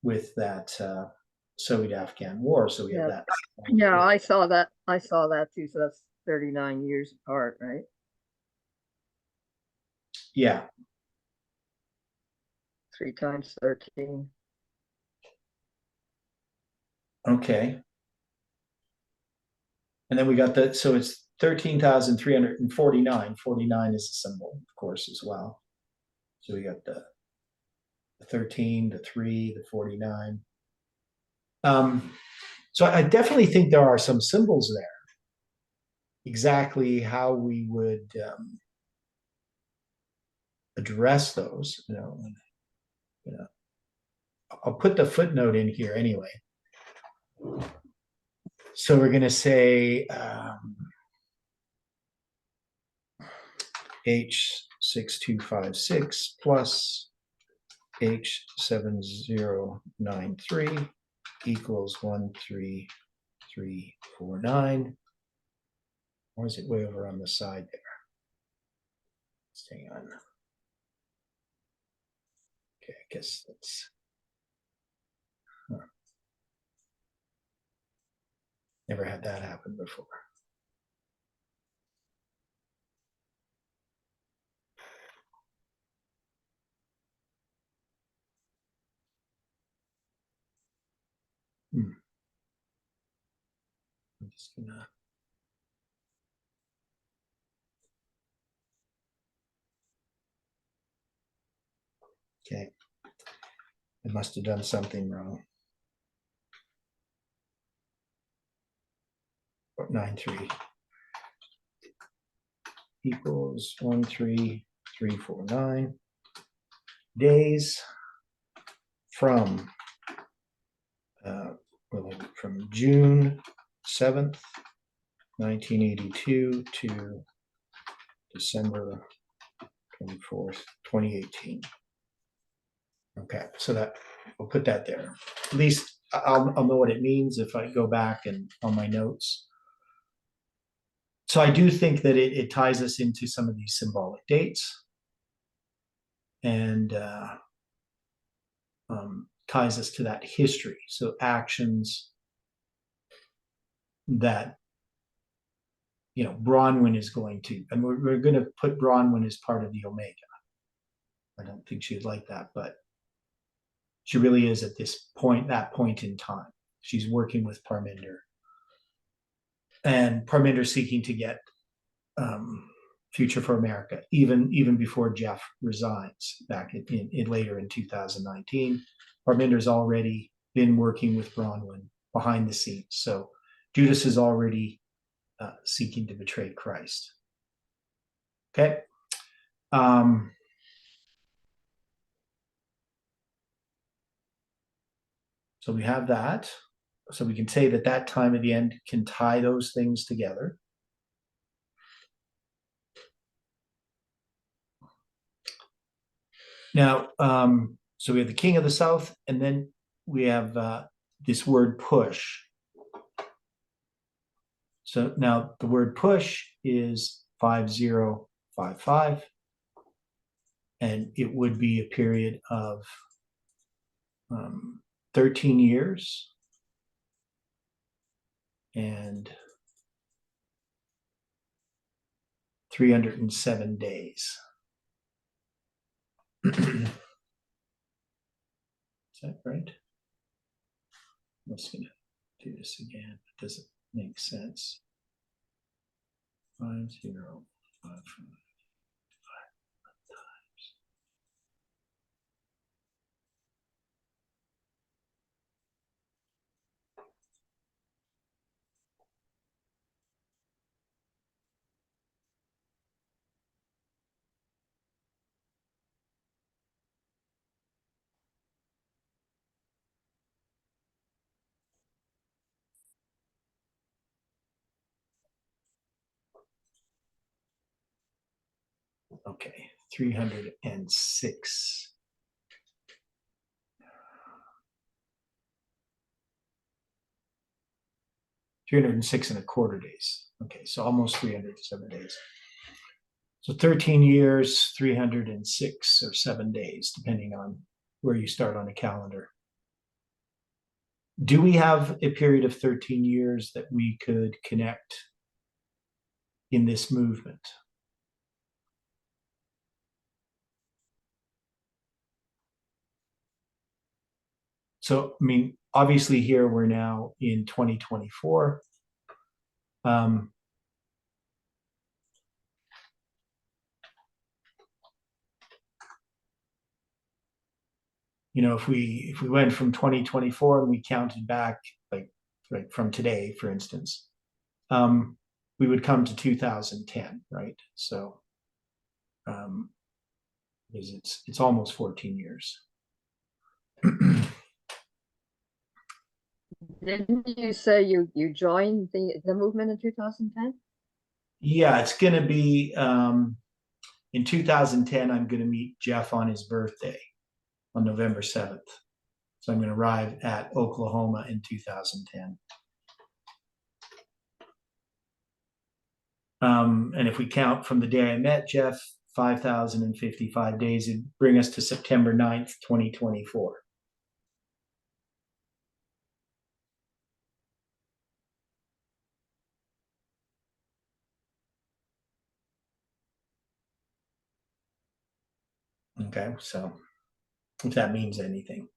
with that Soviet-Afghan war. So we have that. Yeah, I saw that too. So that's 39 years apart, right? Yeah. 3 times 13. Okay. And then we got so it's 13,349. 49 is a symbol, of course, as well. So we got the 13, the 3, the 49. So I definitely think there are some symbols there. Exactly how we would address those, I'll put the footnote in here anyway. So we're going to say H6256 plus H7093 equals 13349. Or is it way over on the side there? Let's hang on. Okay, I guess that's. Never had that happen before. I'm just gonna. Okay. I must have done something wrong. 93 equals 13349 days from from June 7th, 1982 to December 24th, 2018. Okay, so that we'll put that there. At least I'll know what it means if I go back and on my notes. So I do think that it ties us into some of these symbolic dates and ties us to that history. So actions that, you know, Bronwyn is going to, and we're going to put Bronwyn as part of the Omega. I don't think she'd like that, but she really is at this point, that point in time. She's working with Parminder. And Parminder seeking to get Future for America, even before Jeff resigns back in later in 2019. Parminder's already been working with Bronwyn behind the scenes. So Judas is already seeking to betray Christ. Okay. So we have that. So we can say that that time at the end can tie those things together. Now, so we have the King of the South, and then we have this word push. So now the word push is 5055, and it would be a period of 13 years and 307 days. Is that right? I'm just going to do this again. It doesn't make sense. 5055 times. Okay, 306. $306 and a quarter days. Okay, so almost 307 days. So 13 years, 306 or 7 days, depending on where you start on a calendar. Do we have a period of 13 years that we could connect in this movement? So, I mean, obviously here we're now in 2024. You know, if we went from 2024 and we counted back like from today, for instance, we would come to 2010, right? So because it's almost 14 years. Didn't you say you joined the movement in 2010? Yeah, it's gonna be in 2010, I'm gonna meet Jeff on his birthday on November 7th. So I'm gonna arrive at Oklahoma in 2010. And if we count from the day I met Jeff, 5,055 days, it'd bring us to September 9th, 2024. Okay, so if that means anything.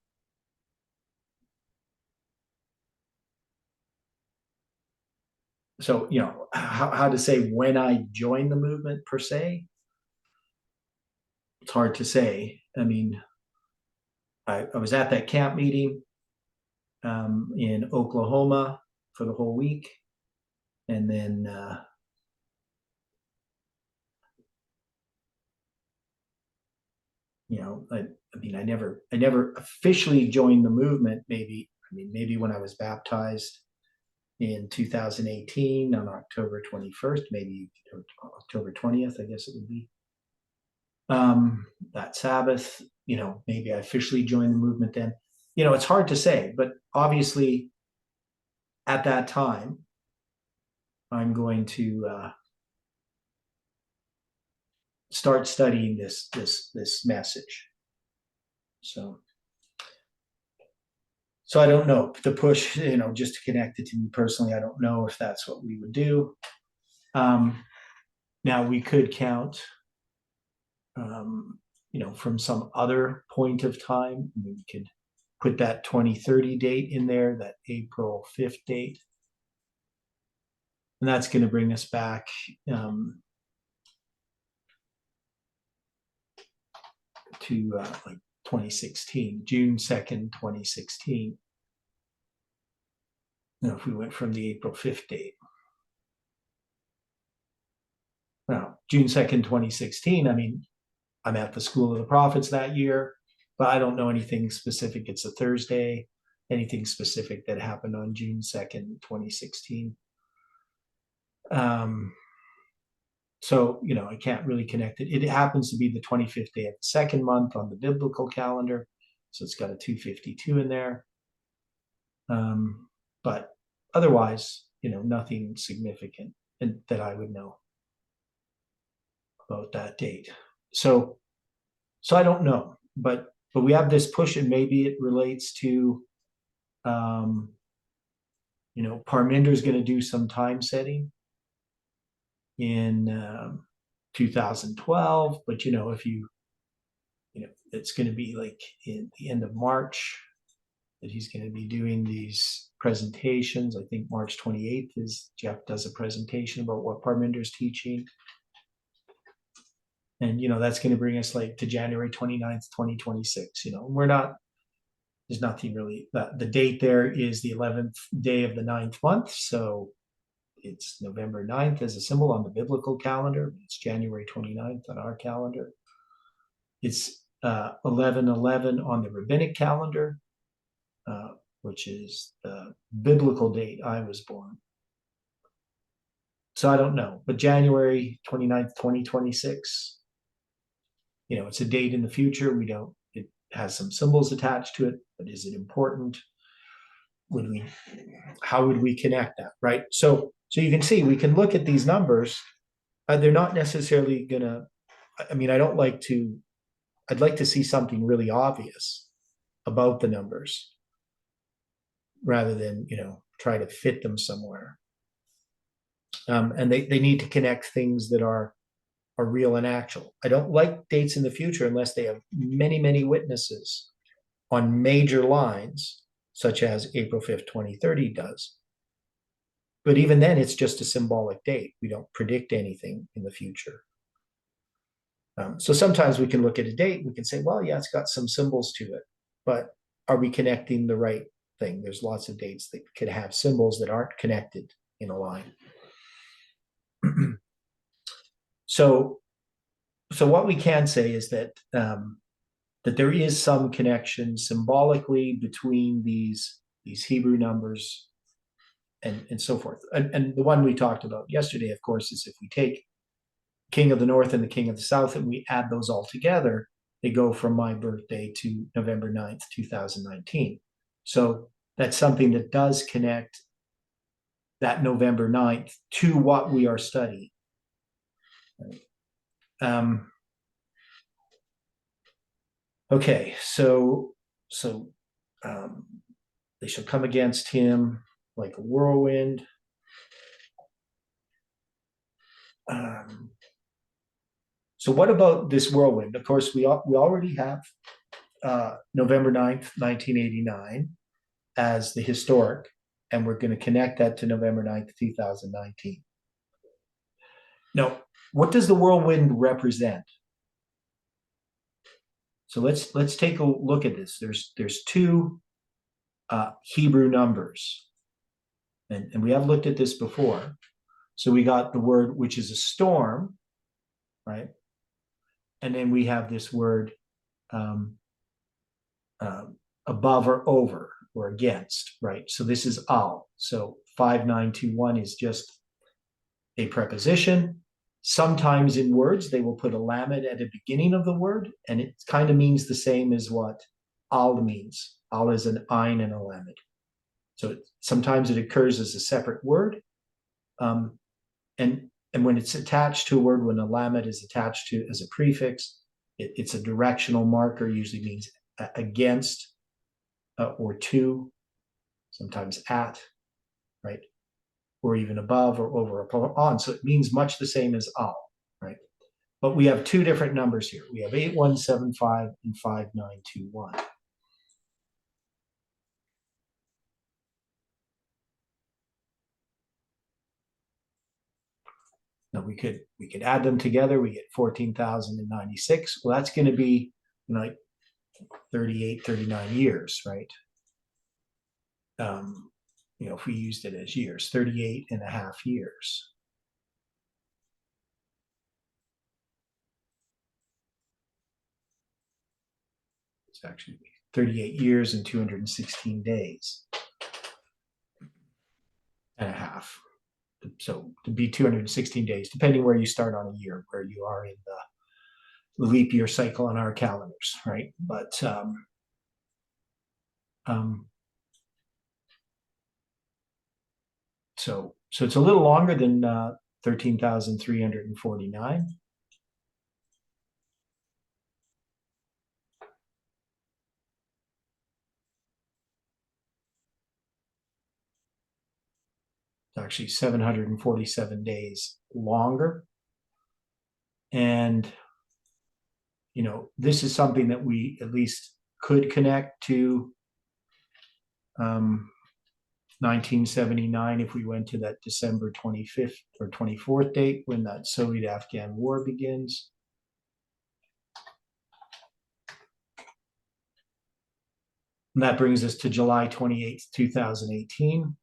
So, you know, how to say when I joined the movement per se, it's hard to say. I mean, I was at that camp meeting in Oklahoma for the whole week. And then you know, I mean, I never officially joined the movement. Maybe when I was baptized in 2018 on October 21st, maybe October 20th, I guess it would be. That Sabbath, you know, maybe I officially joined the movement then. You know, it's hard to say, but obviously at that time, I'm going to start studying this message. So I don't know the push, you know, just to connect it to me personally. I don't know if that's what we would do. Now we could count, you know, from some other point of time. We could put that 2030 date in there, that April 5th date. And that's going to bring us back to like 2016, June 2nd, 2016. Now, if we went from the April 5th date. Now, June 2nd, 2016, I mean, I'm at the School of the Prophets that year, but I don't know anything specific. It's a Thursday, anything specific that happened on June 2nd, 2016. So, you know, I can't really connect it. It happens to be the 25th day of the second month on the biblical calendar. So it's got a 252 in there. But otherwise, you know, nothing significant that I would know about that date. So I don't know, but we have this push, and maybe it relates to, you know, Parminder is going to do some time setting in 2012, but you know, if you know, it's going to be like in the end of March that he's going to be doing these presentations. I think March 28th is Jeff does a presentation about what Parminder is teaching. And, you know, that's going to bring us like to January 29th, 2026. You know, there's nothing really, the date there is the 11th day of the 9th month. So it's November 9th as a symbol on the biblical calendar. It's January 29th on our calendar. It's 11/11 on the rabbinic calendar, which is the biblical date I was born. So I don't know, but January 29th, 2026, you know, it's a date in the future. It has some symbols attached to it, but is it important? How would we connect that, right? So you can see, we can look at these numbers. They're not necessarily gonna, I mean, I'd like to see something really obvious about the numbers rather than, you know, try to fit them somewhere. And they need to connect things that are real and actual. I don't like dates in the future unless they have many, many witnesses on major lines, such as April 5th, 2030 does. But even then, it's just a symbolic date. We don't predict anything in the future. So sometimes we can look at a date, we can say, well, yeah, it's got some symbols to it, but are we connecting the right thing? There's lots of dates that could have symbols that aren't connected in a line. So what we can say is that that there is some connection symbolically between these these Hebrew numbers, and so forth. And the one we talked about yesterday, of course, is if we take King of the North and the King of the South and we add those all together, they go from my birthday to November 9th, 2019. So that's something that does connect that November 9th to what we are studying. Okay, so they shall come against him like a whirlwind. So what about this whirlwind? Of course, we already have November 9th, 1989 as the historic, and we're going to connect that to November 9th, 2019. Now, what does the whirlwind represent? So let's take a look at this. There's two Hebrew numbers, and we have looked at this before. So we got the word which is a storm, right? And then we have this word above or over or against, right? So this is al. So 5921 is just a preposition. Sometimes in words, they will put a lamed at the beginning of the word, and it kind of means the same as what al means. Al is an ein and a lamed. So sometimes it occurs as a separate word. And when it's attached to a word, when a lamed is attached to as a prefix, it's a directional marker, usually means against or to, sometimes at, right? Or even above or over or on. So it means much the same as al, right? But we have two different numbers here. We have 8175 and 5921. Now we could add them together. We get 14,096. Well, that's going to be like 38, 39 years, right? If we used it as years, 38 and a half years. It's actually 38 years and 216 days and a half. So to be 216 days, depending where you start on a year, where you are in the leap year cycle on our calendars, right? But so it's a little longer than 13,349. It's actually 747 days longer. And this is something that we at least could connect to 1979 if we went to that December 25th or 24th date when that Soviet-Afghan war begins. And that brings us to July 28th, 2018.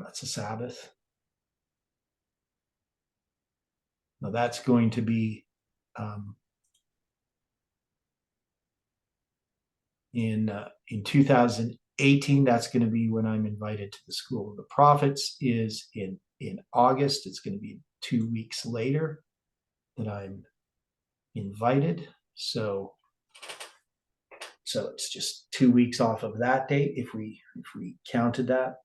That's a Sabbath. Now that's going to be in 2018. That's going to be when I'm invited to the School of the Prophets. Is in August. It's going to be 2 weeks later that I'm invited. So it's just 2 weeks off of that date if we counted that.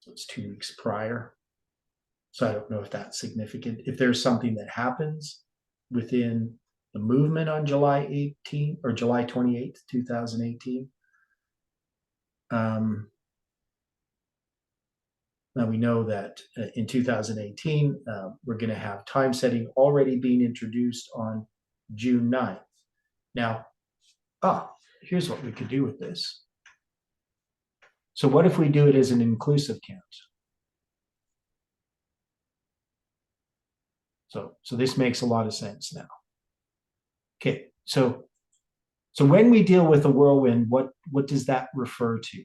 So it's 2 weeks prior. So I don't know if that's significant. If there's something that happens within the movement on July 18 or July 28th, 2018. Now we know that in 2018, we're going to have time setting already being introduced on June 9th. Now, here's what we could do with this. So what if we do it as an inclusive count? So this makes a lot of sense now. Okay, so when we deal with a whirlwind, what does that refer to?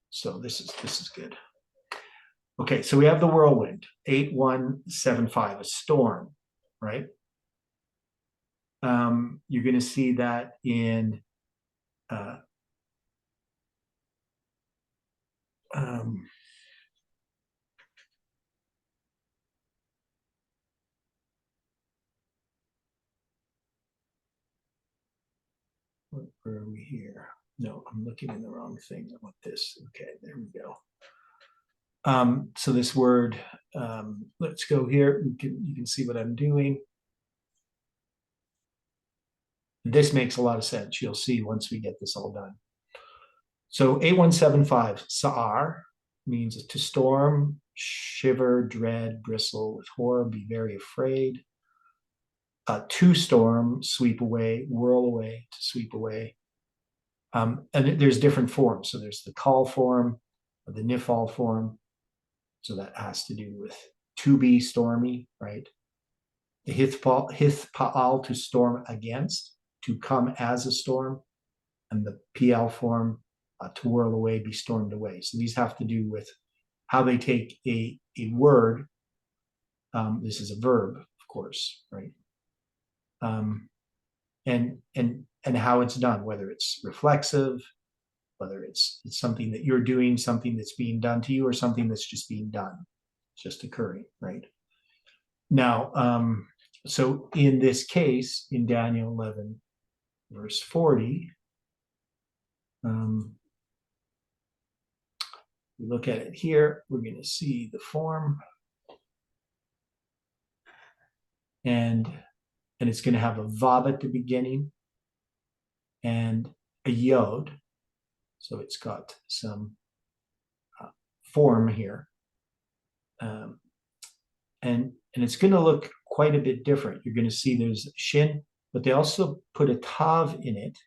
So this is good. Okay, so we have the whirlwind, 8175, a storm, right? You're going to see that in where are we here? No, I'm looking in the wrong thing. I want this. Okay, there we go. So this word, let's go here. You can see what I'm doing. This makes a lot of sense. You'll see once we get this all done. So 8175, sa'ar, means to storm, shiver, dread, bristle with horror, be very afraid. To storm, sweep away, whirl away, to sweep away. And there's different forms. So there's the call form, the nifal form. So that has to do with to be stormy, right? The hithpa'al, to storm against, to come as a storm. And the PL form, to whirl away, be stormed away. So these have to do with how they take a word. This is a verb, of course, right? And how it's done, whether it's reflexive, whether it's something that you're doing, something that's being done to you, or something that's just being done, just occurring, right? Now, so in this case, in Daniel 11, verse 40, we look at it here, we're going to see the form, and it's going to have a vav at the beginning and a yod. So it's got some form here. And it's going to look quite a bit different. You're going to see there's shin, but they also put a tav in it.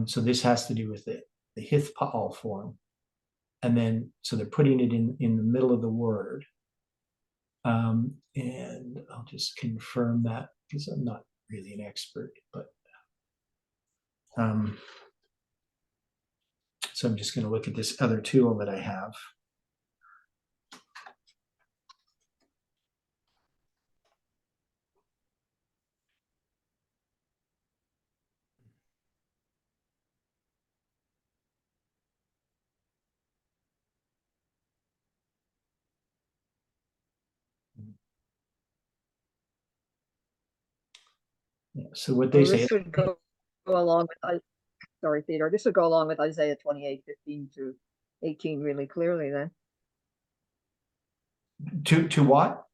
So this has to do with the hithpa'al form. And then, so they're putting it in the middle of the word. And I'll just confirm that because I'm not really an expert, but so I'm just going to look at this other tool that I have. Yeah, so what they say. This would go along with, sorry, Theodore, this would go along with Isaiah 28:15-18 really clearly then. To what?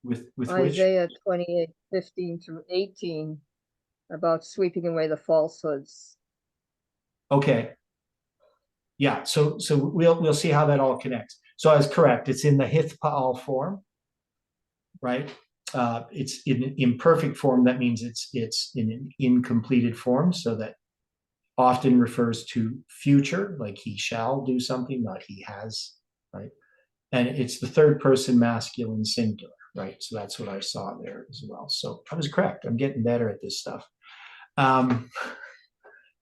With which? Isaiah 28:15-18 about sweeping away the falsehoods. Okay. Yeah, so we'll see how that all connects. So I was correct. It's in the hithpa'al form, right? It's in imperfect form. That means it's in an incompleted form, so that often refers to future, like he shall do something, not he has, right? And it's the third person masculine singular, right? So that's what I saw there as well. So I was correct. I'm getting better at this stuff.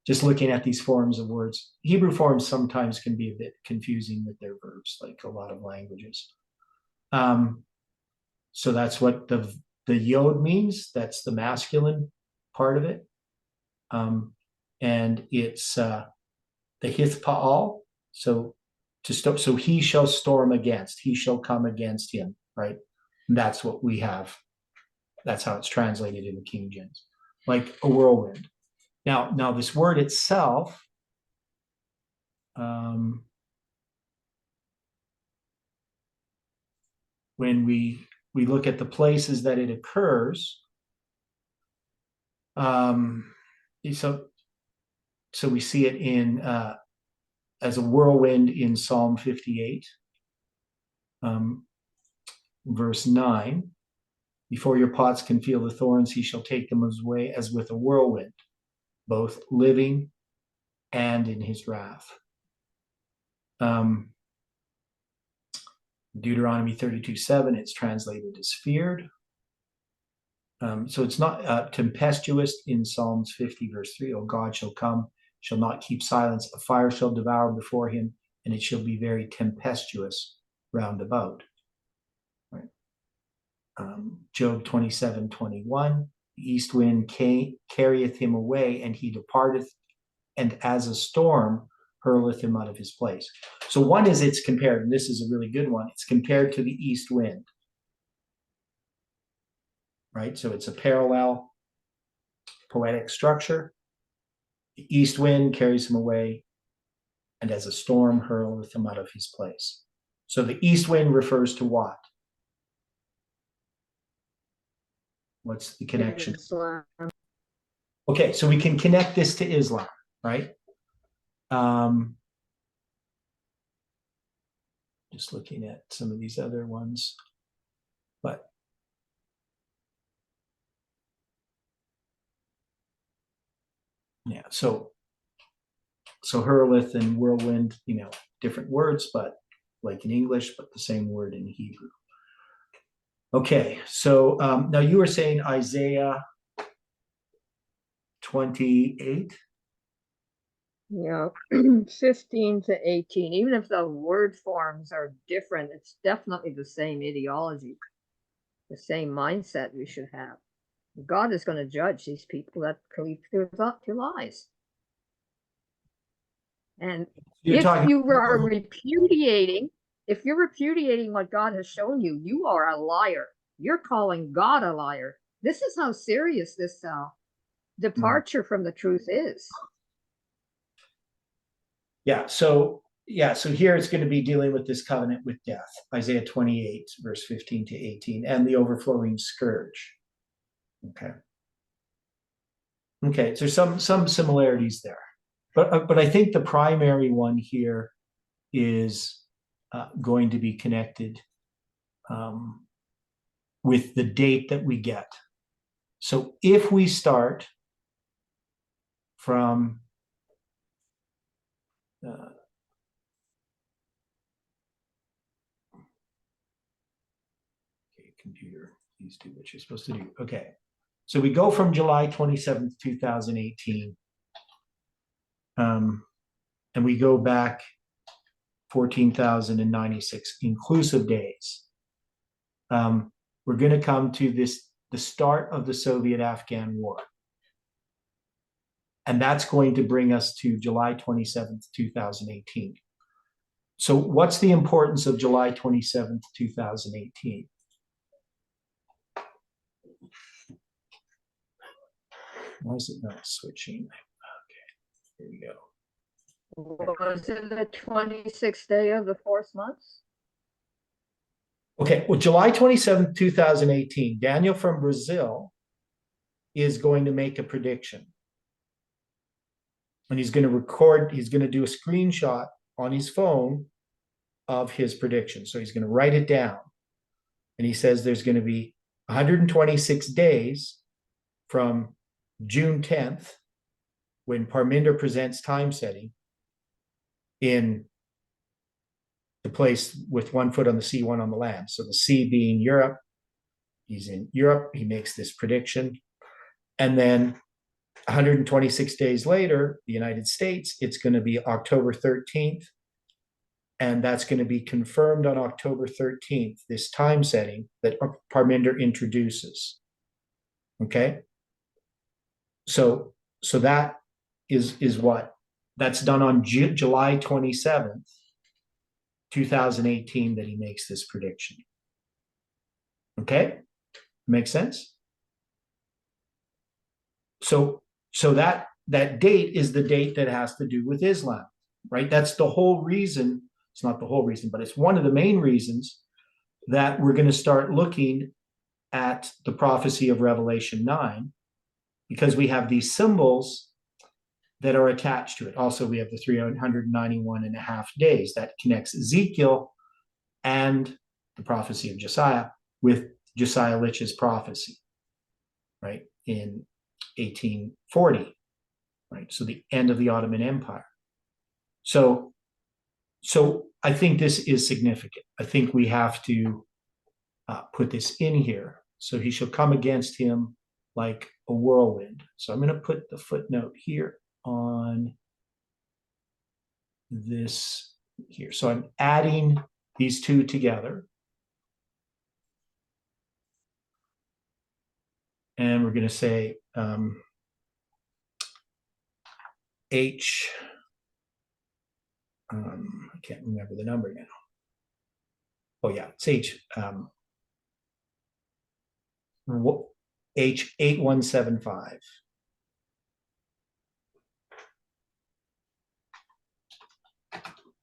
Just looking at these forms of words. Hebrew forms sometimes can be a bit confusing with their verbs, like a lot of languages. So that's what the yod means. That's the masculine part of it. And it's the hithpa'al. So so he shall storm against, he shall come against him, right? And that's what we have. That's how it's translated in the King James, like a whirlwind. Now this word itself, when we look at the places that it occurs, so we see it in as a whirlwind in Psalm 58, verse 9. Before your pots can feel the thorns, he shall take them away as with a whirlwind, both living and in his wrath. Deuteronomy 32:7, it's translated as feared. So it's not tempestuous in Psalms 50, verse 3. Oh, God shall come, shall not keep silence. A fire shall devour before him, and it shall be very tempestuous round about. Right. Job 27:21. The east wind carrieth him away, and he departeth, and as a storm hurleth him out of his place. So one is it's compared, and this is a really good one. It's compared to the east wind, right? So it's a parallel poetic structure. The east wind carries him away, and as a storm hurleth him out of his place. So the east wind refers to what? What's the connection? Islam. Okay, so we can connect this to Islam, right? Just looking at some of these other ones, but yeah, so hurleth and whirlwind, different words, but like in English, but the same word in Hebrew. Okay, so now you were saying Isaiah 28. Yeah, 15 to 18. Even if the word forms are different, it's definitely the same ideology, the same mindset we should have. God is going to judge these people that cleave to lies. And You're if talking. you are repudiating, if you're repudiating what God has shown you, you are a liar. You're calling God a liar. This is how serious this departure from the truth is. Yeah, so here it's going to be dealing with this covenant with death, Isaiah 28, verse 15 to 18, and the overflowing scourge. Okay, so some similarities there, but I think the primary one here is going to be connected with the date that we get. So if we start from computer, please do what you're supposed to do. Okay, so we go from July 27th, 2018, and we go back 14,096 inclusive days. We're going to come to the start of the Soviet-Afghan War. And that's going to bring us to July 27th, 2018. So what's the importance of July 27th, 2018? Why is it not switching? Okay, here we go. Was it the 26th day of the fourth month? Okay, well, July 27th, 2018, Daniel from Brazil is going to make a prediction. And he's going to do a screenshot on his phone of his prediction. So he's going to write it down. And he says there's going to be 126 days from June 10th, when Parminder presents time setting, in the place with one foot on the sea, one on the land. So the sea being Europe. He's in Europe. He makes this prediction. And then 126 days later, the United States, it's going to be October 13th. And that's going to be confirmed on October 13th, this time setting that Parminder introduces. Okay? So that is what? That's done on July 27th, 2018, that he makes this prediction. Okay? Makes sense? So that date is the date that has to do with Islam, right? That's the whole reason. It's not the whole reason, but it's one of the main reasons that we're going to start looking at the prophecy of Revelation 9, because we have these symbols that are attached to it. Also, we have the 391 and a half days that connects Ezekiel and the prophecy of Josiah with Josiah Litch's prophecy, right, in 1840, right? So the end of the Ottoman Empire. So I think this is significant. I think we have to put this in here. So he shall come against him like a whirlwind. So I'm going to put the footnote here on this here. So I'm adding these two together. And we're going to say H, I can't remember the number now. Oh yeah, it's H, H8175.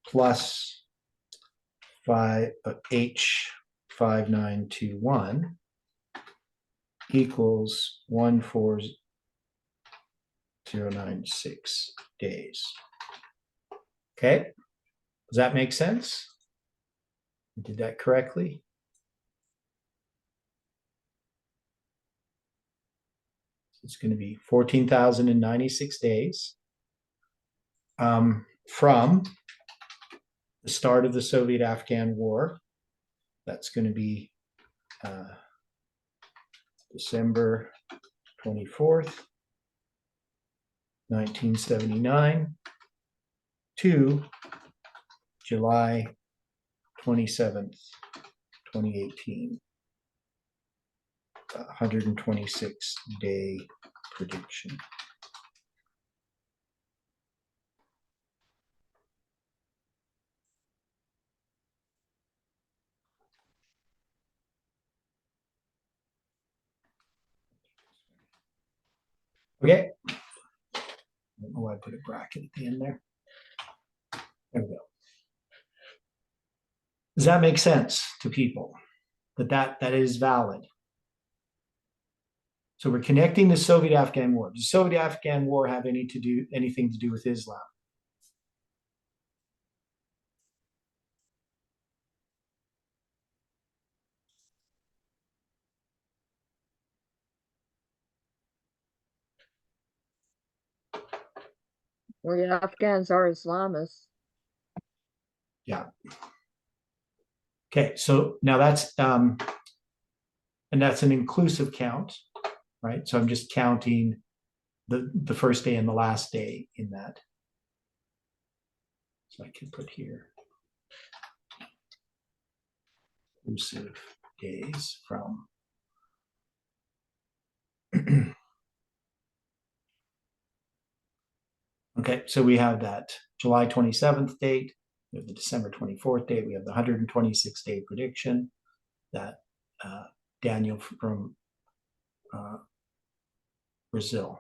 Plus H5921 equals 14096 days. Okay, does that make sense? Did that correctly? It's going to be 14,096 days from the start of the Soviet-Afghan War. That's going to be December 24th, 1979 to July 27th, 2018. 126-day prediction. Okay. I don't know why I put a bracket at the end there. There we go. Does that make sense to people? That is valid. So we're connecting the Soviet-Afghan War. Does the Soviet-Afghan War have anything to do with Islam? Well, the Afghans are Islamists. Yeah. Okay, so now that's and that's an inclusive count, right? So I'm just counting the first day and the last day in that. So I can put here inclusive days from okay, so we have that July 27th date, we have the December 24th date, we have the 126-day prediction that Daniel from Brazil,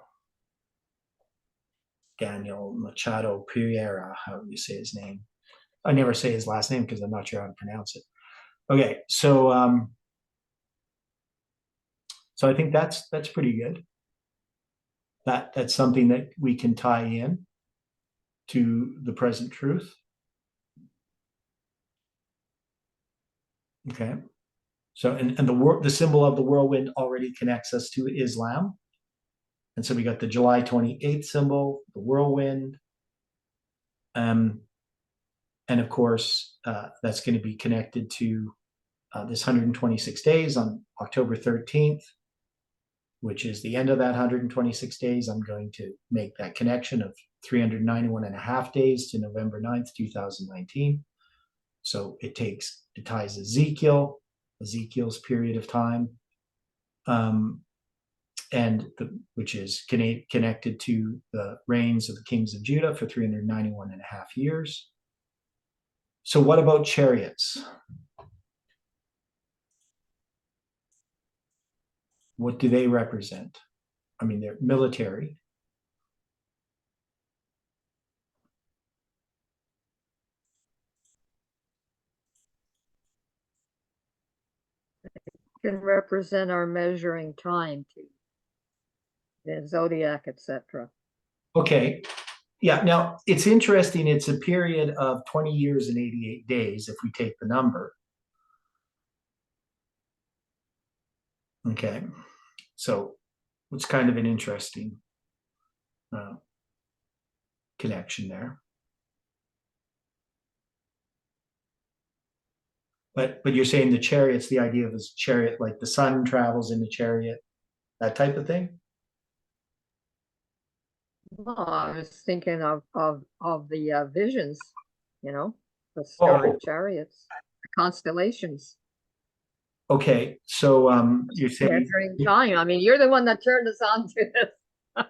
Daniel Machado Pereira, however you say his name. I never say his last name because I'm not sure how to pronounce it. Okay, so so I think that's pretty good. That's something that we can tie in to the present truth. Okay, so and the symbol of the whirlwind already connects us to Islam, and so we got the July 28th symbol, the whirlwind, and of course that's going to be connected to this 126 days on October 13th, which is the end of that 126 days. I'm going to make that connection of 391 and a half days to November 9th, 2019. So it ties Ezekiel's period of time, which is connected to the reigns of the kings of Judah for 391 and a half years. So what about chariots? What do they represent? I mean, they're military. Can represent our measuring time to the zodiac, etc. Okay. Yeah, now it's interesting. It's a period of 20 years and 88 days if we take the number. Okay, so it's kind of an interesting connection there. But you're saying the chariot's the idea of this chariot, like the sun travels in the chariot, that type of thing? Well, I was thinking of the visions, the starry chariots, the constellations. Okay, so you're saying, Measuring time. I mean, you're the one that turned us on to this.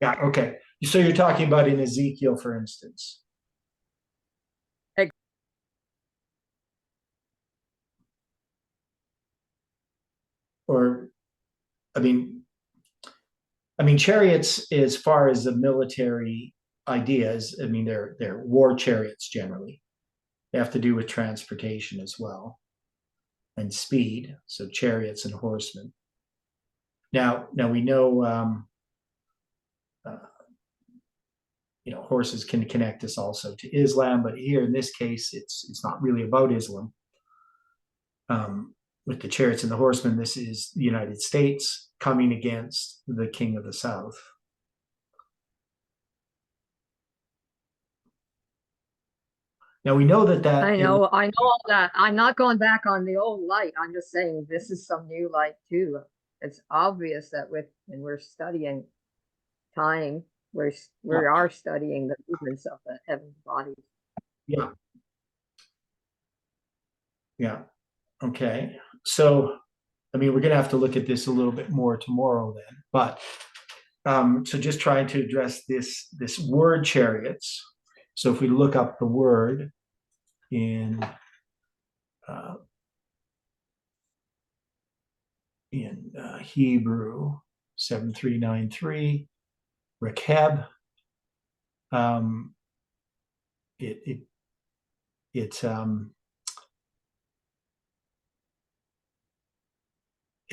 yeah, okay. So you're talking about in Ezekiel, for instance. Or, I mean, chariots, as far as the military ideas, I mean, they're war chariots generally. They have to do with transportation as well and speed. So chariots and horsemen. Now we know, uh, horses can connect us also to Islam, but here in this case, it's not really about Islam. With the chariots and the horsemen, this is the United States coming against the King of the South. Now we know that I know all that. I'm not going back on the old light. I'm just saying this is some new light too. It's obvious that when we're studying time, we are studying the movements of the heavenly bodies. Yeah. Yeah. Okay. So, I mean, we're going to have to look at this a little bit more tomorrow then, but so just trying to address this word chariots. So if we look up the word in Hebrew 7393, Rekeb,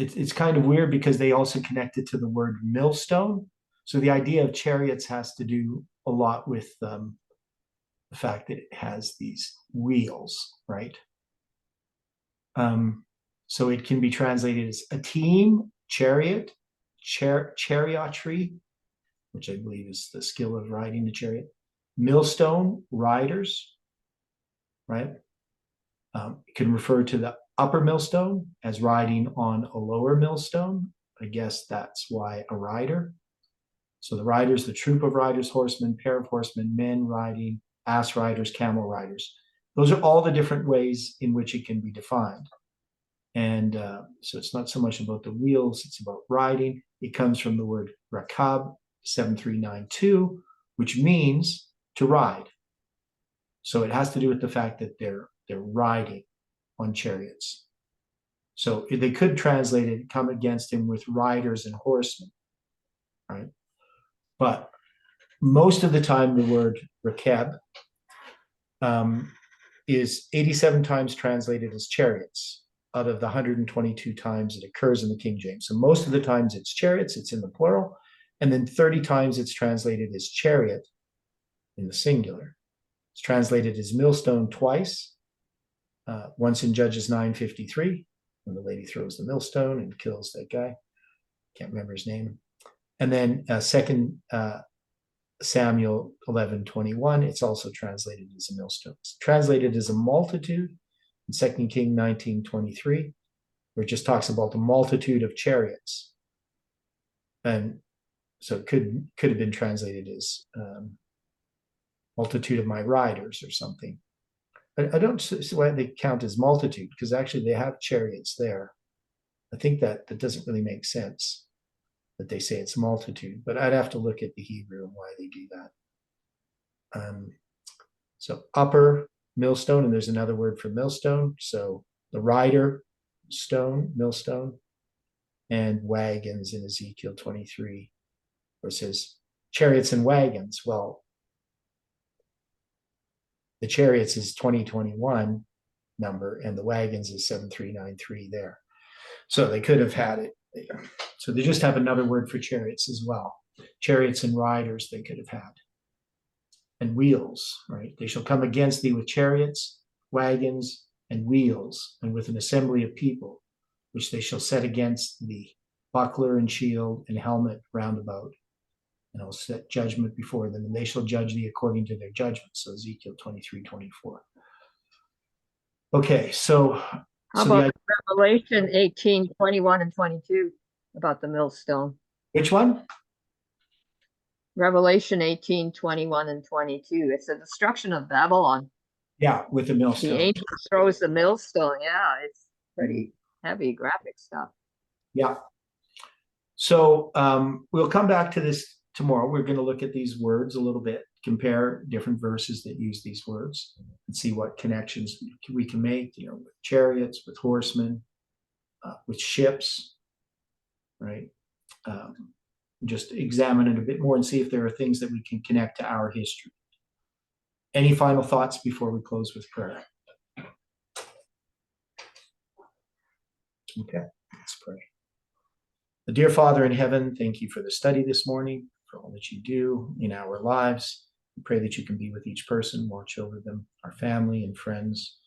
it's kind of weird because they also connect it to the word millstone. So the idea of chariots has to do a lot with the fact that it has these wheels, right? So it can be translated as a team, chariot, chariotry, which I believe is the skill of riding the chariot, millstone, riders, right? It can refer to the upper millstone as riding on a lower millstone. I guess that's why a rider. So the riders, the troop of riders, horsemen, pair of horsemen, men riding, ass riders, camel riders. Those are all the different ways in which it can be defined. And so it's not so much about the wheels, it's about riding. It comes from the word rakab, 7392, which means to ride. So it has to do with the fact that they're riding on chariots. So they could translate it, come against him with riders and horsemen, right? But most of the time, the word rakeb is 87 times translated as chariots out of the 122 times it occurs in the King James. So most of the times it's chariots, it's in the plural, and then 30 times it's translated as chariot in the singular. It's translated as millstone twice, once in Judges 9:53, when the lady throws the millstone and kills that guy. Can't remember his name. And then second Samuel 11:21, it's also translated as a millstone. It's translated as a multitude in 2 King 19:23, where it just talks about the multitude of chariots. And so it could have been translated as multitude of my riders or something. I don't see why they count as multitude, because actually they have chariots there. I think that doesn't really make sense that they say it's multitude, but I'd have to look at the Hebrew and why they do that. So upper millstone, and there's another word for millstone. So the rider stone, millstone, and wagons in Ezekiel 23, where it says chariots and wagons. Well, the chariots is 2021 number, and the wagons is 7393 there. So they could have had it. So they just have another word for chariots as well. Chariots and riders they could have had. And wheels, right? They shall come against thee with chariots, wagons, and wheels, and with an assembly of people, which they shall set against thee, buckler and shield and helmet round about. And I'll set judgment before them, and they shall judge thee according to their judgment. So Ezekiel 23:24. Okay, so How about Revelation 18:21 and 22 about the millstone? Which one? Revelation 18:21 and 22. It's the destruction of Babylon. Yeah, with the millstone. The angel throws the millstone. Yeah, pretty heavy graphic stuff. Yeah. So we'll come back to this tomorrow. We're going to look at these words a little bit, compare different verses that use these words, and see what connections we can make, with chariots, with horsemen, with ships, right? Just examine it a bit more and see if there are things that we can connect to our history. Any final thoughts before we close with prayer? Okay, let's pray. Dear Father in heaven, thank you for the study this morning, for all that you do in our lives. We pray that you can be with each person, watch over them, our family and friends.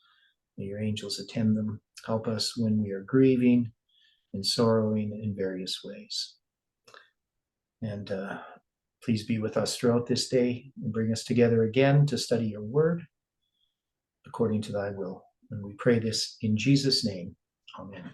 May your angels attend them. Help us when we are grieving and sorrowing in various ways. And please be with us throughout this day and bring us together again to study your word according to thy will. And we pray this in Jesus' name. Amen.